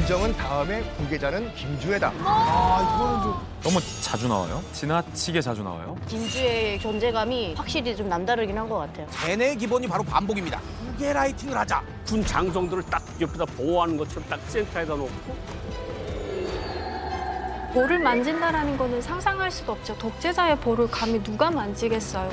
김정은 다음에 후계자는 김주애다. 아, 이거는 좀 너무 자주 나와요? 지나치게 자주 나와요? 김주의 존재감이 확실히 좀 남다르긴 한 것 같아요. 쟤네 기본이 바로 반복입니다. 후계 라이팅을 하자. 군 장성들을 딱 옆에다 보호하는 것처럼 딱 센터에다 놓고 볼을 만진다라는 거는 상상할 수가 없죠. 독재자의 볼을 감히 누가 만지겠어요.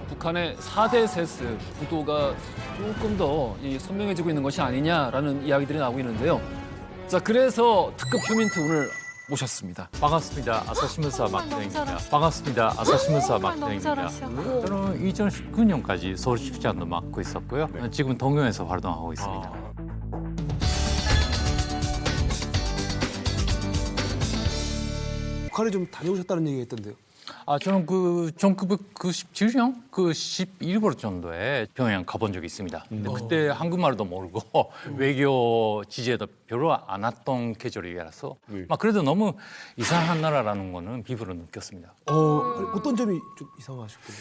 북한의 4대 세스 구도가 조금 더 선명해지고 있는 것이 아니냐라는 이야기들이 나오고 있는데요. 자, 그래서 특급 휴민트 오늘 모셨습니다. 반갑습니다. 아사시문사 막대입니다. 반갑습니다. 아사시문사 막대입니다. 저는 2019년까지 서울시장도 맡고 있었고요. 지금 동경에서 활동하고 있습니다. 북한에 좀 다녀오셨다는 얘기가 있던데요. 저는 그 1997년 그 11월 정도에 평양 가본 적이 있습니다. 근데 그때 한국말도 모르고 외교 지지에도 별로 안 왔던 계절이라서 막 그래도 너무 이상한 나라라는 거는 피부로 느꼈습니다. 어떤 점이 좀 이상하셨길래?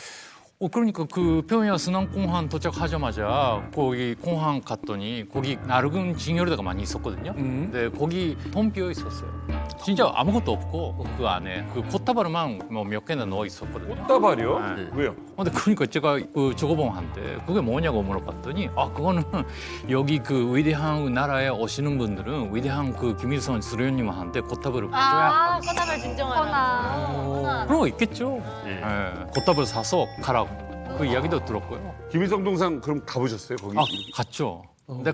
그러니까 그 평양 순안공항 도착하자마자 거기 공항 갔더니 거기 낡은 진열대가 많이 있었거든요. 근데 거기 텅 비어 있었어요. 진짜 아무것도 없고 그 안에 그 꽃다발만 뭐 몇 개나 넣어 있었거든요. 꽃다발이요? 네. 왜요? 근데 그러니까 제가 그 조거봉한테 그게 뭐냐고 물어봤더니 그거는 여기 그 위대한 나라에 오시는 분들은 위대한 그 김일성 수령님한테 꽃다발을 줘야 꽃다발 진정하나. 그런 거 있겠죠. 네. 꽃다발 사서 가라고 그 이야기도 들었고요. 김일성 동상 그럼 가보셨어요 거기? 갔죠. 근데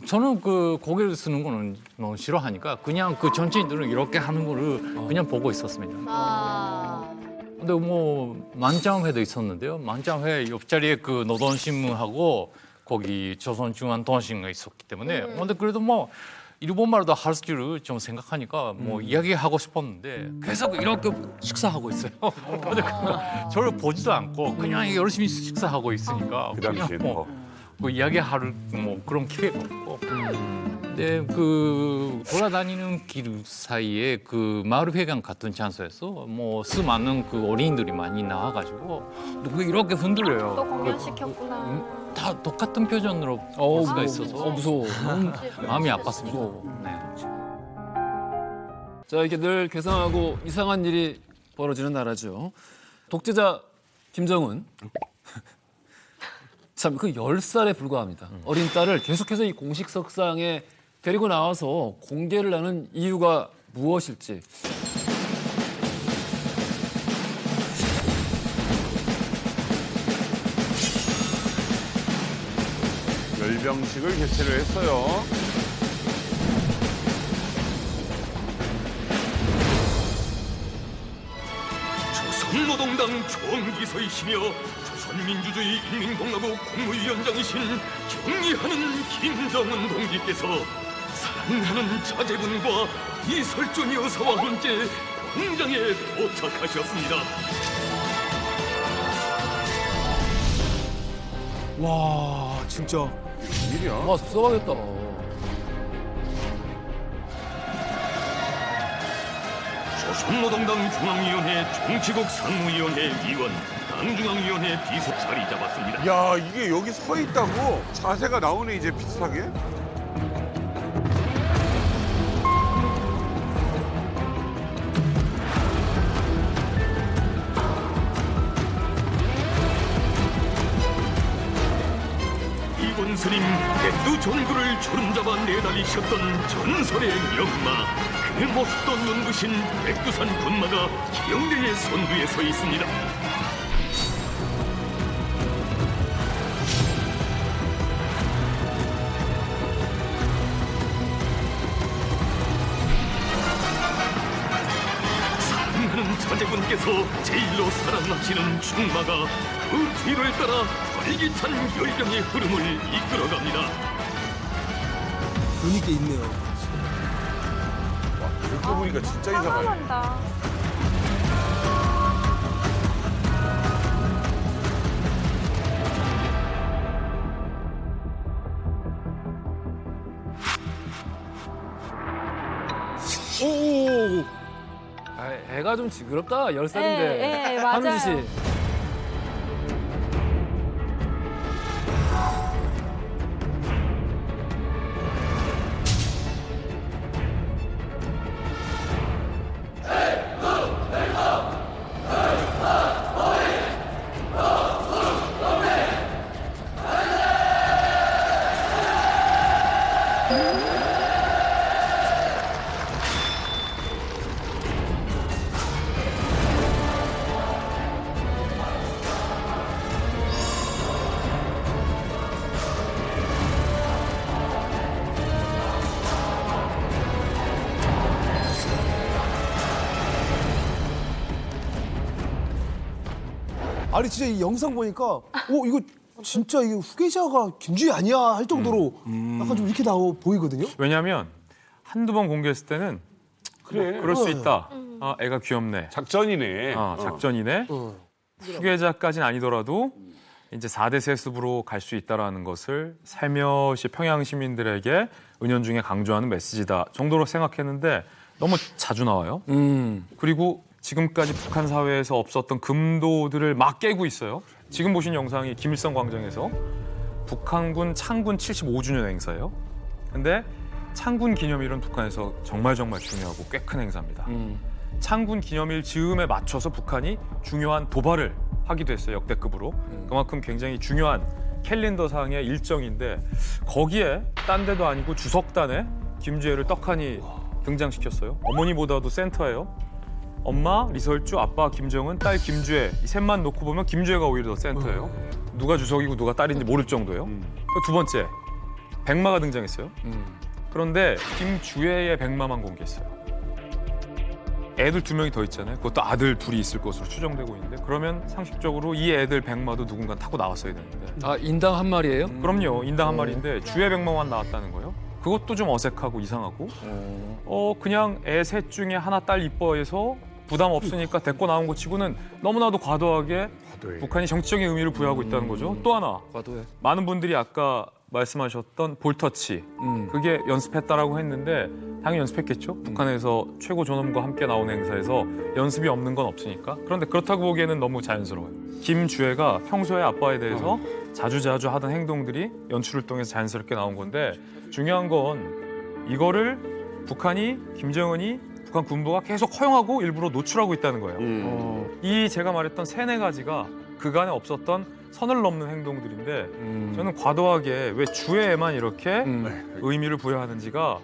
저는 그 고개를 쓰는 거는 너무 싫어하니까 그냥 그 정치인들은 이렇게 하는 거를 그냥 보고 있었습니다. 근데 뭐 만장회도 있었는데요. 만장회 옆자리에 그 노동신문하고 거기 조선중앙통신가 있었기 때문에 근데 그래도 뭐 일본말도 할 줄을 좀 생각하니까 뭐 이야기하고 싶었는데 계속 이렇게 식사하고 있어요. 근데 저를 보지도 않고 그냥 열심히 식사하고 있으니까 그 당시에는 뭐 이야기할 뭐 그런 기회가 없고. 근데 그 돌아다니는 길 사이에 그 마을회관 같은 장소에서 뭐 수많은 그 어린이들이 많이 나와가지고 누구 이렇게 흔들려요. 또 공연시켰구나. 다 똑같은 표정으로 볼 수가 있어서 무서워. 너무 마음이 아팠습니다. 네. 자, 이게 늘 괴상하고 이상한 일이 벌어지는 나라죠. 독재자 김정은 참 그 10살에 불과합니다. 어린 딸을 계속해서 이 공식 석상에 데리고 나와서 공개를 하는 이유가 무엇일지. 열병식을 개최를 했어요. 조선노동당 총기서이시며 조선민주주의 인민공화국 국무위원장이신 경의하는 김정은 동지께서 사랑하는 자제분과 이설존 여사와 함께 광장에 도착하셨습니다. 와, 진짜. 일이야. 와, 섭섭하겠다. 조선노동당 중앙위원회 정치국 상무위원회 위원, 당중앙위원회 비서 자리 잡았습니다. 야 이게 여기 서 있다고 자세가 나오네 이제 비슷하게. 이군 스님 백두 전구를 주름잡아 내달리셨던 전설의 명마, 그 모습도 눈부신 백두산 군마가 기영대의 선두에 서 있습니다. 사랑하는 자제분께서 제일로 사랑하시는 충마가 그 뒤를 따라 활기찬 열병의 흐름을 이끌어갑니다. 분위기 있네요. 이렇게 보니까 진짜 이상하네. 화난다. 오. 애가 좀 징그럽다. 10살인데. 예, 하는 맞아요. 짓이. 아니 진짜 이 영상 보니까 이거 진짜 이게 후계자가 김주희 아니야 할 정도로 약간 좀 이렇게 나오 보이거든요. 왜냐하면 한두 번 공개했을 때는 그래. 그럴 수 있다. 아, 애가 귀엽네. 작전이네. 작전이네. 후계자까지는 아니더라도 이제 4대 세습으로 갈 수 있다라는 것을 살며시 평양 시민들에게 은연중에 강조하는 메시지다 정도로 생각했는데 너무 자주 나와요. 그리고 지금까지 북한 사회에서 없었던 금도들을 막 깨고 있어요. 지금 보신 영상이 김일성 광장에서 북한군 창군 75주년 행사예요. 근데 창군 기념일은 북한에서 정말 중요하고 꽤 큰 행사입니다. 창군 기념일 즈음에 맞춰서 북한이 중요한 도발을 하기도 했어요. 역대급으로. 그만큼 굉장히 중요한 캘린더상의 일정인데 거기에 딴 데도 아니고 주석단에 김주애를 떡하니 등장시켰어요. 어머니보다도 센터예요. 엄마 리설주, 아빠 김정은, 딸 김주애 이 셋만 놓고 보면 김주애가 오히려 더 센터예요. 누가 주석이고 누가 딸인지 모를 정도예요. 또 두 번째, 백마가 등장했어요. 그런데 김주애의 백마만 공개했어요. 애들 2명이 더 있잖아요. 그것도 아들 2이 있을 것으로 추정되고 있는데 그러면 상식적으로 이 애들 백마도 누군가 타고 나왔어야 되는데 아, 인당 한 마리예요? 그럼요. 인당 한 마리인데 주애 백마만 나왔다는 거예요. 그것도 좀 어색하고 이상하고 그냥 애 셋 중에 하나 딸 이뻐해서 부담 없으니까 데리고 나온 것 치고는 너무나도 과도하게 북한이 정치적인 의미를 부여하고 있다는 거죠. 또 하나 과도해. 많은 분들이 아까 말씀하셨던 볼터치 그게 연습했다라고 했는데 당연히 연습했겠죠. 북한에서 최고 존엄과 함께 나오는 행사에서 연습이 없는 건 없으니까. 그런데 그렇다고 보기에는 너무 자연스러워요. 김주애가 평소에 아빠에 대해서 자주자주 하던 행동들이 연출을 통해서 자연스럽게 나온 건데 중요한 건 이거를 북한이 김정은이 북한 군부가 계속 허용하고 일부러 노출하고 있다는 거예요. 이 제가 말했던 3-4가지가 그간에 없었던 선을 넘는 행동들인데 저는 과도하게 왜 주애에만 이렇게 의미를 부여하는지가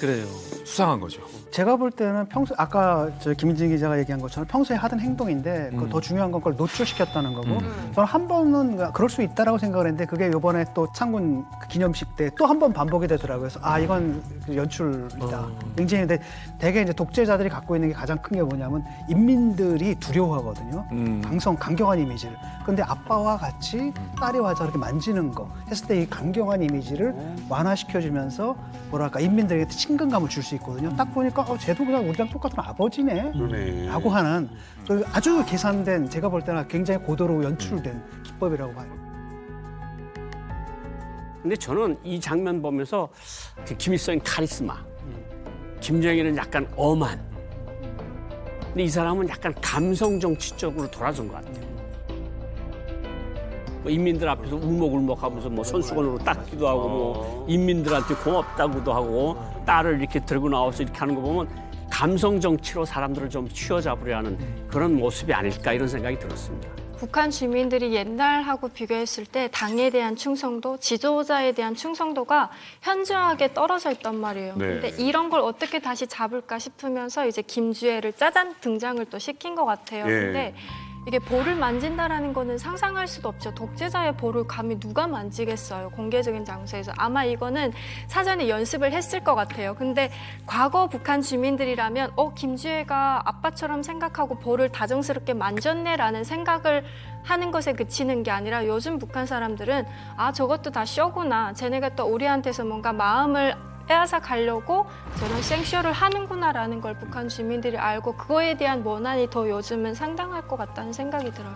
그래요. 수상한 거죠. 제가 볼 때는 아까 김민진 기자가 얘기한 것처럼 평소에 하던 행동인데 더 중요한 건 그걸 노출시켰다는 거고 저는 한 번은 그럴 수 있다라고 생각을 했는데 그게 이번에 또 창군 기념식 때 또 한 번 반복이 되더라고요. 그래서 이건 연출이다. 굉장히 근데 대개 이제 독재자들이 갖고 있는 게 가장 큰 게 뭐냐면 인민들이 두려워하거든요. 강경한 이미지를. 근데 아빠와 같이 딸이 와서 이렇게 만지는 거 했을 때 이 강경한 이미지를 완화시켜주면서 뭐랄까 인민들에게 친근감을 줄 수 있거든요. 딱 보니까 쟤도 그냥 우리랑 똑같은 아버지네 그러네. 라고 하는 아주 계산된 제가 볼 때는 굉장히 고도로 연출된 기법이라고 봐요. 근데 저는 이 장면 보면서 그 김일성의 카리스마, 김정일은 약간 엄한. 근데 이 사람은 약간 감성 정치 쪽으로 돌아선 것 같아요. 뭐 인민들 앞에서 울먹울먹하면서 뭐 손수건으로 닦기도 하고 뭐 인민들한테 고맙다고도 하고 딸을 이렇게 들고 나와서 이렇게 하는 거 보면 감성 정치로 사람들을 좀 휘어잡으려 하는 그런 모습이 아닐까 이런 생각이 들었습니다. 북한 주민들이 옛날하고 비교했을 때 당에 대한 충성도, 지도자에 대한 충성도가 현저하게 떨어져 있단 말이에요. 네. 근데 이런 걸 어떻게 다시 잡을까 싶으면서 이제 김주애를 짜잔 등장을 또 시킨 것 같아요. 예. 근데 이게 볼을 만진다라는 거는 상상할 수도 없죠. 독재자의 볼을 감히 누가 만지겠어요. 공개적인 장소에서. 아마 이거는 사전에 연습을 했을 것 같아요. 근데 과거 북한 주민들이라면 김주애가 아빠처럼 생각하고 볼을 다정스럽게 만졌네라는 생각을 하는 것에 그치는 게 아니라 요즘 북한 사람들은 저것도 다 쇼구나. 쟤네가 또 우리한테서 뭔가 마음을 빼앗아 가려고 저런 생쇼를 하는구나라는 걸 북한 주민들이 알고 그거에 대한 원한이 더 요즘은 상당할 것 같다는 생각이 들어요.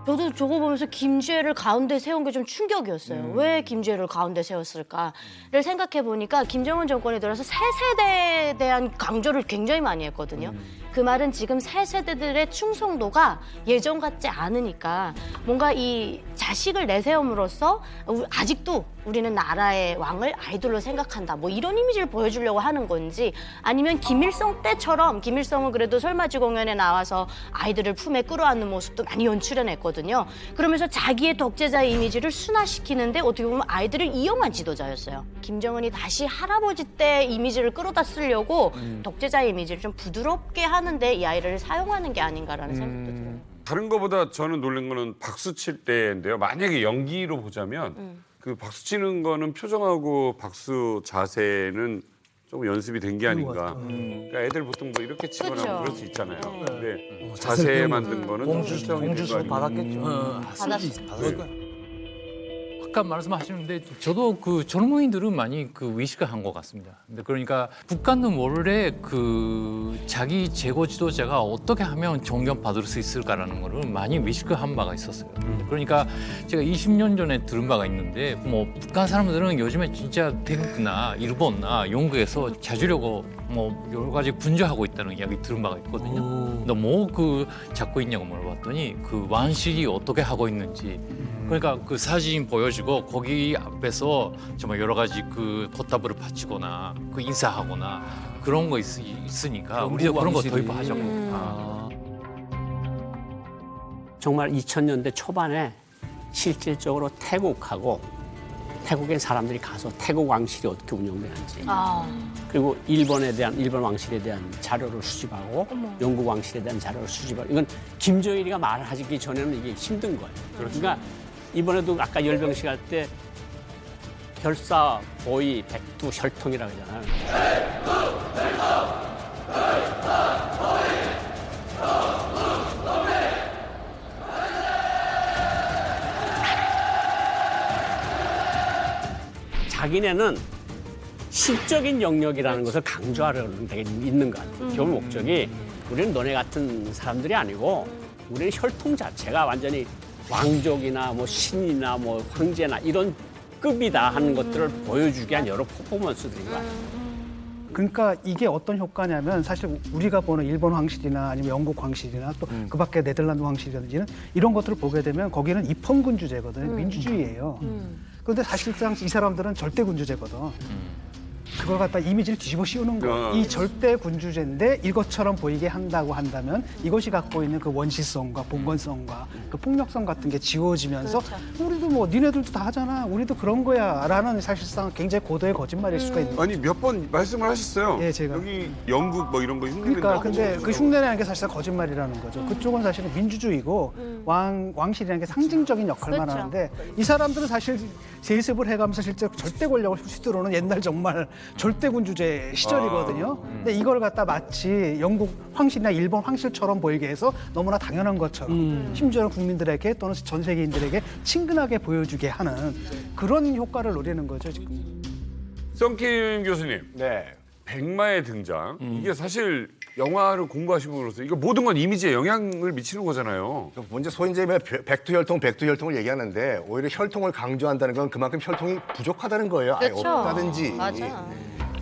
저도 저거 보면서 김주애를 가운데 세운 게 좀 충격이었어요. 왜 김주애를 가운데 세웠을까를 생각해 보니까 김정은 정권에 들어서 새 세대에 대한 강조를 굉장히 많이 했거든요. 그 말은 지금 새 세대들의 충성도가 예전 같지 않으니까 뭔가 이 자식을 내세움으로써 아직도 우리는 나라의 왕을 아이돌로 생각한다. 뭐 이런 이미지를 보여주려고 하는 건지 아니면 김일성 때처럼 김일성은 그래도 설맞이 공연에 나와서 아이들을 품에 끌어안는 모습도 많이 연출해냈거든요. 그러면서 자기의 독재자의 이미지를 순화시키는데 어떻게 보면 아이들을 이용한 지도자였어요. 김정은이 다시 할아버지 때 이미지를 끌어다 쓰려고 독재자의 이미지를 좀 부드럽게 하는데 이 아이를 사용하는 게 아닌가라는 생각도 들어요. 다른 거보다 저는 놀란 거는 박수 칠 때인데요. 만약에 연기로 보자면 그 박수 치는 거는 표정하고 박수 자세는 좀 연습이 된 게 아닌가. 그러니까 애들 보통 뭐 이렇게 치거나 그쵸. 뭐 그럴 수 있잖아요. 근데 자세를 자세 배운 만든 거는 좀 설정이 된거 아닌가. 받았겠죠. 받았을 거야. 아까 말씀하시는데 저도 그 젊은이들은 많이 그 의식한 것 같습니다. 근데 그러니까 북한은 원래 그 자기 제고 지도자가 어떻게 하면 존경받을 수 있을까라는 거를 많이 의식한 바가 있었어요. 그러니까 제가 20년 전에 들은 바가 있는데 뭐 북한 사람들은 요즘에 진짜 태국이나 일본이나 영국에서 자주려고 뭐 여러 가지 분주하고 있다는 이야기 들은 바가 있거든요. 근데 뭐 그 잡고 있냐고 물어봤더니 그 왕실이 어떻게 하고 있는지 그러니까 그 사진 보여주고 거기 앞에서 정말 여러 가지 그 포탑을 바치거나 그 인사하거나 그런 거 있으니까 우리도 그런 거 도입하자고. 정말 2000년대 초반에 실질적으로 태국의 사람들이 가서 태국 왕실이 어떻게 운영되는지 그리고 일본 왕실에 대한 자료를 수집하고 영국 왕실에 대한 자료를 수집하고 이건 김정일이가 말하기 전에는 이게 힘든 거예요. 그러니까 이번에도 아까 열병식 할 때 결사, 보위, 백두, 혈통이라고 하잖아요. 자기네는 시적인 영역이라는 것을 강조하려는 게 있는 것 같아요. 결국 목적이 우리는 너네 같은 사람들이 아니고 우리는 혈통 자체가 완전히 왕족이나 뭐 신이나 뭐 황제나 이런 급이다 하는 것들을 보여주기 위한 여러 퍼포먼스들인 것 같아요. 그러니까 이게 어떤 효과냐면 사실 우리가 보는 일본 황실이나 아니면 영국 황실이나 또 그 밖에 네덜란드 황실이라든지는 이런 것들을 보게 되면 거기는 입헌군주제거든요. 민주주의예요. 그런데 사실상 이 사람들은 절대군주제거든. 그걸 갖다 이미지를 뒤집어 씌우는 거예요. 이 절대 군주제인데 이것처럼 보이게 한다고 한다면 이것이 갖고 있는 그 원시성과 봉건성과 그 폭력성 같은 게 지워지면서 우리도 뭐 니네들도 다 하잖아. 우리도 그런 거야. 라는 사실상 굉장히 고도의 거짓말일 수가 있는 거예요. 아니 몇 번 말씀을 하셨어요. 예, 제가. 여기 영국 뭐 이런 거 흉내낸다고. 그러니까 근데 그 흉내내는 게 사실상 거짓말이라는 거죠. 그쪽은 사실은 민주주의고 왕실이라는 게 상징적인 역할만 그렇죠. 하는데 이 사람들은 사실 세습을 해가면서 실제 절대 권력을 휘두르는 옛날 정말 절대군주제 시절이거든요. 근데 이걸 갖다 마치 영국 황실이나 일본 황실처럼 보이게 해서 너무나 당연한 것처럼 심지어는 국민들에게 또는 전 세계인들에게 친근하게 보여주게 하는 그런 효과를 노리는 거죠 지금. 썬킴 교수님, 네. 백마의 등장 이게 사실 영화를 공부하시면서 이거 모든 건 이미지에 영향을 미치는 거잖아요. 먼저 소위 이제 백두혈통을 얘기하는데 오히려 혈통을 강조한다는 건 그만큼 혈통이 부족하다는 거예요. 아예 그렇죠. 없다든지. 맞아.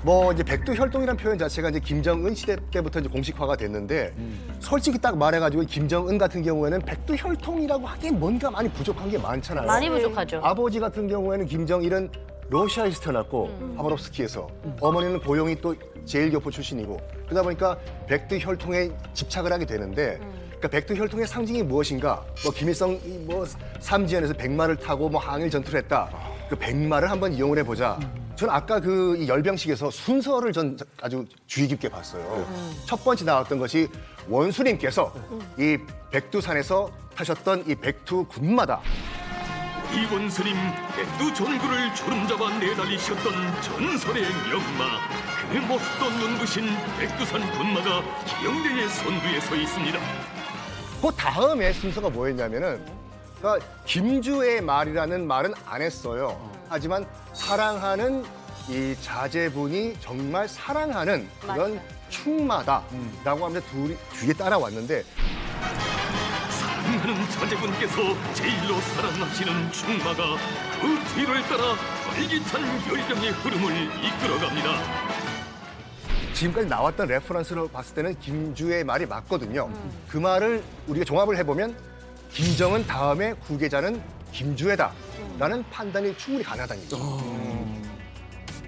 뭐 이제 백두혈통이라는 표현 자체가 이제 김정은 시대 때부터 이제 공식화가 됐는데 솔직히 딱 말해가지고 김정은 같은 경우에는 백두혈통이라고 하기엔 뭔가 많이 부족한 게 많잖아요. 많이 부족하죠. 아버지 같은 경우에는 김정일은 러시아에서 태어났고 하바롭스키에서 어머니는 고용이 또 제일교포 출신이고 그러다 보니까 백두혈통에 집착을 하게 되는데 그러니까 백두혈통의 상징이 무엇인가? 뭐 김일성 뭐 삼지연에서 백마를 타고 뭐 항일 전투를 했다. 그 백마를 한번 이용을 해보자. 저는 아까 그 이 열병식에서 순서를 전 아주 주의 깊게 봤어요. 첫 번째 나왔던 것이 원수님께서 이 백두산에서 타셨던 이 백두군마다 이원스님 백두 전구를 주름잡아 내달리셨던 전설의 명마 그 모습도 눈부신 백두산 군마가 기영대의 선두에 서 있습니다. 그 다음에 순서가 뭐였냐면은 그러니까 김주의 말이라는 말은 안 했어요. 하지만 사랑하는 이 자제분이 정말 사랑하는 그런 충마다라고 하면서 둘이 뒤에 따라왔는데 사랑하는 자제분께서 제일로 사랑하시는 충마가 그 뒤를 따라 활기찬 열병의 흐름을 이끌어갑니다. 지금까지 나왔던 레퍼런스로 봤을 때는 김주의 말이 맞거든요. 그 말을 우리가 종합을 해보면 김정은 다음에 후계자는 김주애다라는 판단이 충분히 가능하다는 얘기죠.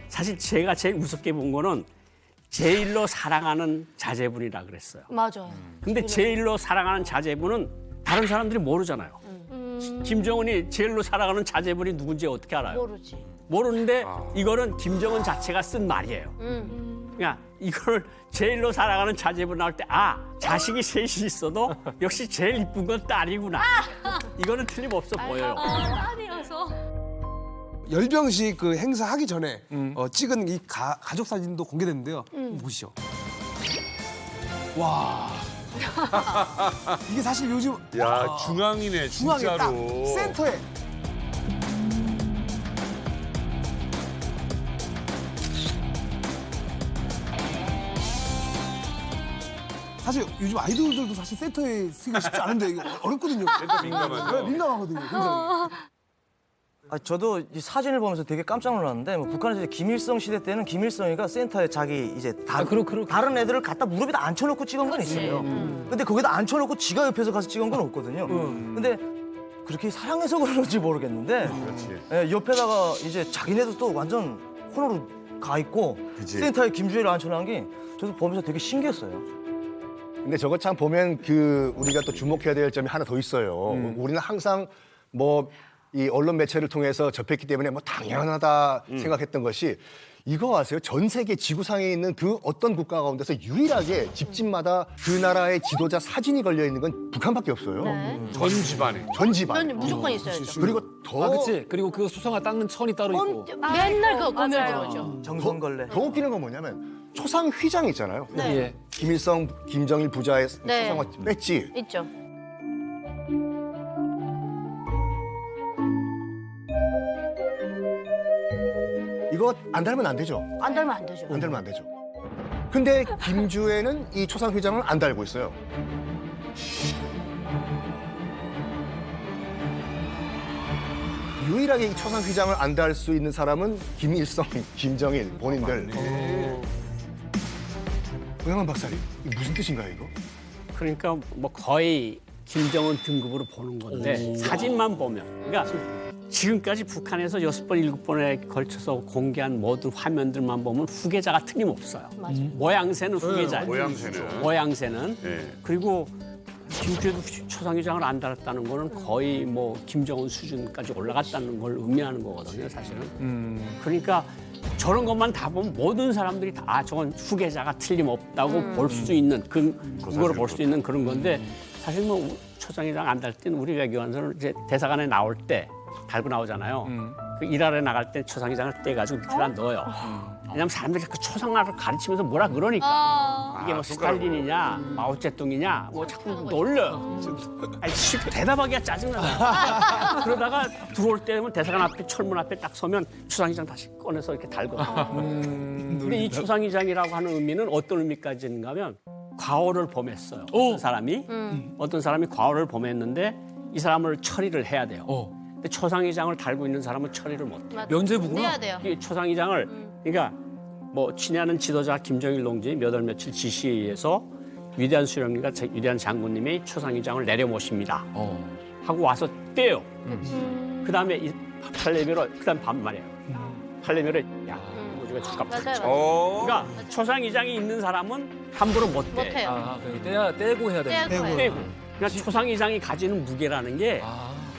사실 제가 제일 무섭게 본 거는 제일로 사랑하는 자제분이라 그랬어요. 맞아요. 근데 제일로 사랑하는 자제분은 다른 사람들이 모르잖아요. 김정은이 제일로 사랑하는 자제분이 누군지 어떻게 알아요? 모르지. 모르는데 이거는 김정은 자체가 쓴 말이에요. 그러니까 이걸 제일로 사랑하는 자제분 나올 때 자식이 셋이 있어도 역시 제일 이쁜 건 딸이구나. 이거는 틀림없어 보여요. 딸이어서. 열병식 그 행사하기 전에 찍은 이 가족 사진도 공개됐는데요. 한번 보시죠. 와. 이게 사실 요즘 야 중앙이네 중앙에 딱 진짜로. 센터에 사실 요즘 아이돌들도 사실 센터에 쓰기가 쉽지 않은데 이거 어렵거든요. 센터 민감하죠. 네, 민감하거든요. 굉장히. 저도 이 사진을 보면서 되게 깜짝 놀랐는데 뭐 북한에서 이제 김일성 시대 때는 김일성이가 센터에 자기 이제 다른 애들을 갖다 무릎에다 앉혀놓고 찍은 건 있어요. 근데 거기다 앉혀놓고 지가 옆에서 가서 찍은 건 없거든요. 근데 그렇게 사랑해서 그런지 모르겠는데 예, 옆에다가 이제 자기네도 또 완전 코너로 가 있고 그치. 센터에 김주애를 앉혀놓은 게 저도 보면서 되게 신기했어요. 근데 저거 참 보면 그 우리가 또 주목해야 될 점이 하나 더 있어요. 우리는 항상 뭐 이 언론 매체를 통해서 접했기 때문에 뭐 당연하다 생각했던 것이 이거 아세요? 전 세계 지구상에 있는 그 어떤 국가 가운데서 유일하게 집집마다 그 나라의 지도자 사진이 걸려 있는 건 북한밖에 없어요. 전 집안에. 전 집안. 그건 무조건 있어야죠. 그리고 더 그치. 그리고 그 수성화 닦는 천이 따로 있고. 맨날 그거 보면 맞아요. 그러죠. 정성걸레. 더 웃기는 건 뭐냐면 초상 휘장 있잖아요. 네. 예. 김일성, 김정일 부자의 네. 초상화 배지. 있죠. 이거 안 달면 안 되죠. 안 달면 안 되죠. 안 달면 안 되죠. 근데 김주애는 이 초상 휘장을 안 달고 있어요. 유일하게 이 초상 휘장을 안 달 수 있는 사람은 김일성, 김정일 본인들. 오영환 박사님, 이게 무슨 뜻인가요, 이거? 그러니까 뭐 거의 김정은 등급으로 보는 건데 사진만 보면 그러니까 지금까지 북한에서 6번, 7번에 걸쳐서 공개한 모든 화면들만 보면 후계자가 틀림없어요. 모양새는 후계자예요. 모양새는. 네. 그리고 김주애도 초상휘장을 안 달았다는 거는 거의 뭐 김정은 수준까지 올라갔다는 걸 의미하는 거거든요, 사실은. 그러니까 저런 것만 다 보면 모든 사람들이 다 저건 후계자가 틀림없다고 볼 수 있는 그거를 볼 수 있는 그런 건데 사실 뭐 초상휘장 안 달 때는 우리 외교관들은 이제 대사관에 나올 때 달고 나오잖아요. 그 일하러 나갈 때 초상휘장을 떼가지고 밑에다 넣어요. 왜냐면 사람들이 그 초상화를 가르치면서 뭐라 그러니까. 이게 뭐 스탈린이냐, 마오쩌둥이냐, 뭐 자꾸 놀려요. 아니, 대답하기가 짜증나요. 그러다가 들어올 때면 대사관 앞에 철문 앞에 딱 서면 초상휘장 다시 꺼내서 이렇게 달거든요. 근데 이 초상휘장이라고 하는 의미는 어떤 의미까지인가 하면 과오를 범했어요. 어떤 사람이 과오를 범했는데 이 사람을 처리를 해야 돼요. 근데 초상휘장을 달고 있는 사람은 처리를 못 해요. 면죄부구나. 해야 돼요. 이 초상휘장을 그러니까 뭐 친애하는 지도자 김정일 동지 몇 월 며칠 지시에 의해서 위대한 수령님과 위대한 장군님이 초상휘장을 내려모십니다. 하고 와서 떼요. 그다음에 이 팔레미로 그다음 반말이에요. 팔레미로 야 우리가 죽갑. 맞아요. 그러니까 초상휘장이 있는 사람은 함부로 못 떼. 못해요. 아, 그러니까 떼고 해야 되는 떼고 해요. 떼고. 그러니까 초상휘장이 가지는 무게라는 게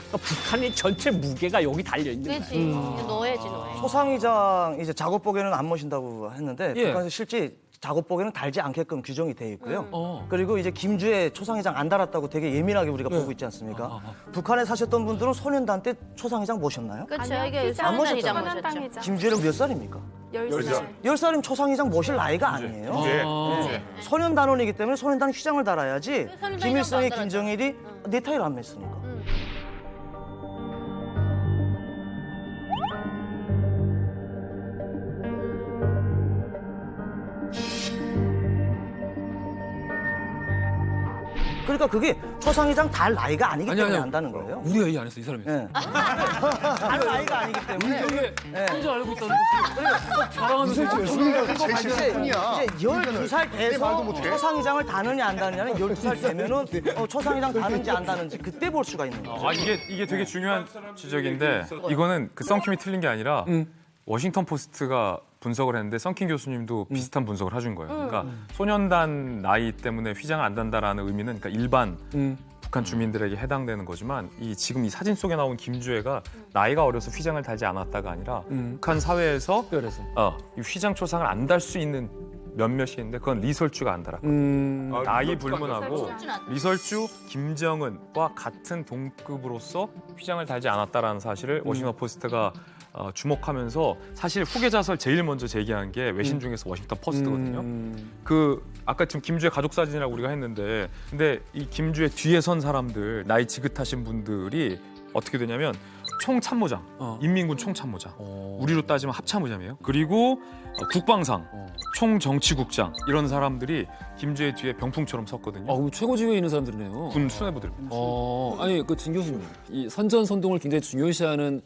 그러니까 북한의 전체 무게가 여기 달려 있는 거예요. 그렇지. 넣어야지, 넣어야지. 초상휘장 이제 작업복에는 안 모신다고 했는데 예. 북한에서 실제 작업복에는 달지 않게끔 규정이 돼 있고요. 그리고 이제 김주애 초상휘장 안 달았다고 되게 예민하게 우리가 보고 있지 않습니까? 북한에 사셨던 분들은 소년단 때 초상휘장 모셨나요? 그렇죠. 아니요, 이게 피자 안 모셨잖아요. 소년단이장 모셨죠. 소년단이죠. 김주애는 몇 살입니까? 10살. 10살이면 초상휘장 모실 나이가 아니에요. 네. 소년단원이기 때문에 소년단 휘장을 달아야지 소년단 김일성이 휘장도 안 김정일이 넥타이를 안 맸으니까. 그러니까 그게 초상회장 달 나이가 아니기 때문에 한다는 거예요. 우리가 얘기 안 했어 이 사람이. 달 나이가 아니기 때문에. 이게 혼자 알고 있다는 거지. 자랑하면서 이제 12살 돼서 초상회장을 다느냐 안 다느냐는 12살 되면은 초상회장 다는지 안 다는지 그때 볼 수가 있는 거죠. 이게 되게 중요한 지적인데 이거는 그 썬킴이 틀린 게 아니라 워싱턴 포스트가 분석을 했는데 썬킴 교수님도 비슷한 분석을 해준 거예요. 그러니까 소년단 나이 때문에 휘장을 안 단다라는 의미는 그러니까 일반 북한 주민들에게 해당되는 거지만 지금 이 사진 속에 나온 김주애가 나이가 어려서 휘장을 달지 않았다가 아니라 북한 사회에서 이 휘장 초상을 안 달 수 있는 몇몇이 있는데 그건 리설주가 안 달았거든요. 나이 불문하고 리설주 김정은과 같은 동급으로서 휘장을 달지 않았다라는 사실을 워싱턴 포스트가 주목하면서 사실 후계자설 제일 먼저 제기한 게 외신 중에서 워싱턴 포스트거든요. 그 아까 지금 김주애 가족 사진이라고 우리가 했는데 근데 이 김주애 뒤에 선 사람들 나이 지긋하신 분들이 어떻게 되냐면 총참모장, 인민군 총참모장, 우리로 따지면 합참의장이에요. 그리고 국방상, 총정치국장 이런 사람들이 김주애 뒤에 병풍처럼 섰거든요. 그럼 최고 지위에 있는 사람들이네요. 군 수뇌부들입니다. 아니 그 진 교수님, 이 선전선동을 굉장히 중요시하는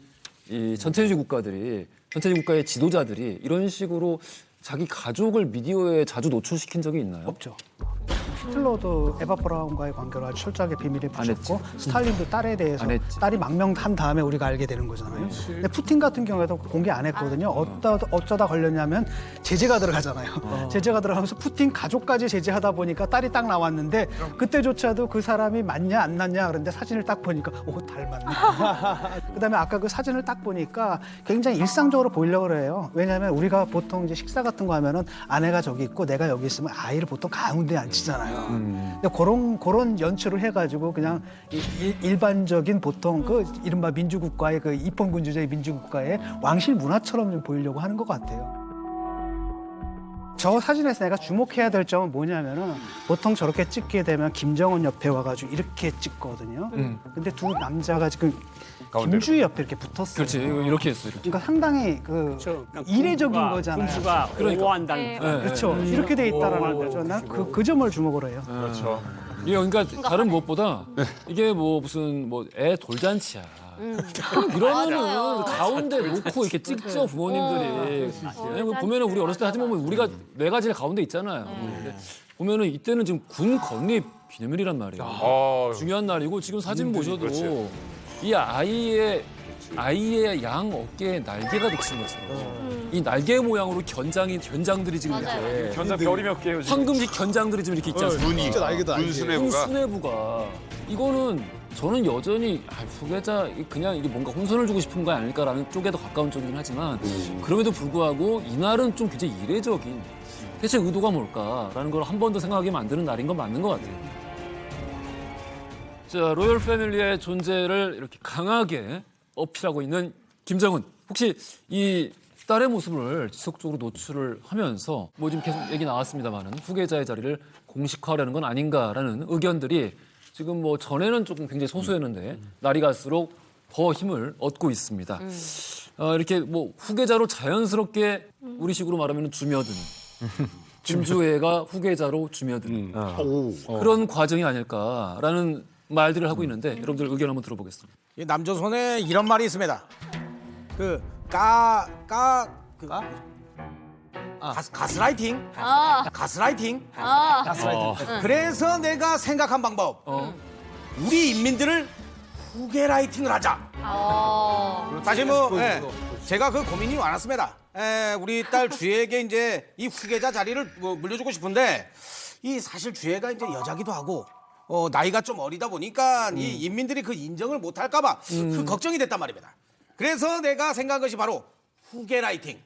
이 전체주의 국가들이 전체주의 국가의 지도자들이 이런 식으로 자기 가족을 미디어에 자주 노출시킨 적이 있나요? 없죠. 히틀러도 에바 브라운과의 관계를 아주 철저하게 비밀에 붙였고 스탈린도 딸에 대해서 딸이 망명한 다음에 우리가 알게 되는 거잖아요. 근데 푸틴 같은 경우에도 공개 안 했거든요. 어쩌다 걸렸냐면 제재가 들어가잖아요. 제재가 들어가면서 푸틴 가족까지 제재하다 보니까 딸이 딱 나왔는데 그때조차도 그 사람이 맞냐 안 맞냐 그런데 사진을 딱 보니까 닮았네. 그다음에 아까 그 사진을 딱 보니까 굉장히 일상적으로 보이려고 그래요. 왜냐하면 우리가 보통 이제 식사 같은 거 하면은 아내가 저기 있고 내가 여기 있으면 아이를 보통 가운데 앉히잖아요. 근데 그런 연출을 해가지고 그냥 일반적인 보통 그 이른바 민주국가의 그 입헌군주제의 민주국가의 왕실 문화처럼 좀 보이려고 하는 것 같아요. 저 사진에서 내가 주목해야 될 점은 뭐냐면은 보통 저렇게 찍게 되면 김정은 옆에 와가지고 이렇게 찍거든요. 근데 두 남자가 지금 김주희 옆에 이렇게 붙었어요. 그렇지, 이렇게 했어. 이렇게. 그러니까 상당히 이례적인 거잖아요. 군주가 보호한다는. 그렇죠. 이렇게 돼 있다라는 거죠. 난 그 점을 주목을 해요. 그렇죠. 그러니까 다른 무엇보다 이게 뭐 무슨 애 돌잔치야. 이러면은 가운데 놓고 이렇게 찍죠 부모님들이. 왜냐면 보면은 우리 어렸을 때 사진 보면 우리가 내가 제일 가운데 있잖아요. 근데 보면은 이때는 지금 군 건립 기념일이란 말이에요. 중요한 날이고 지금 사진 보셔도 이 아이의 양 어깨에 날개가 돋친 것처럼 이 날개 모양으로 견장들이 지금 이렇게 견장 별이 몇 개예요? 황금식 견장들이 지금 이렇게 있지 않습니까? 눈이 진짜 날개다, 눈 날개. 수뇌부가 이거는 저는 여전히 후계자 그냥 이게 뭔가 혼선을 주고 싶은 거 아닐까라는 쪽에 더 가까운 쪽이긴 하지만 그럼에도 불구하고 이날은 좀 굉장히 이례적인 대체 의도가 뭘까라는 걸 한 번 더 생각하게 만드는 날인 건 맞는 것 같아요. 자, 로열 패밀리의 존재를 이렇게 강하게 어필하고 있는 김정은. 혹시 이 딸의 모습을 지속적으로 노출을 하면서 뭐 지금 계속 얘기 나왔습니다만은 후계자의 자리를 공식화하려는 건 아닌가라는 의견들이 지금 뭐 전에는 조금 굉장히 소수였는데 날이 갈수록 더 힘을 얻고 있습니다. 이렇게 뭐 후계자로 자연스럽게 우리식으로 말하면 주며든 김주애가 후계자로 주며든 그런 과정이 아닐까라는 말들을 하고 있는데 여러분들 의견 한번 들어보겠습니다. 이 남조선에 이런 말이 있습니다. 가스라이팅. 가스라이팅. 그래서 내가 생각한 방법. 우리 인민들을 후계라이팅을 하자. 사실 제가 그 고민이 많았습니다. 우리 딸 주혜에게 이제 이 후계자 자리를 물려주고 싶은데 이 사실 주혜가 이제 여자기도 하고 나이가 좀 어리다 보니까 이 인민들이 그 인정을 못할까봐 그 걱정이 됐단 말입니다. 그래서 내가 생각한 것이 바로 후계라이팅.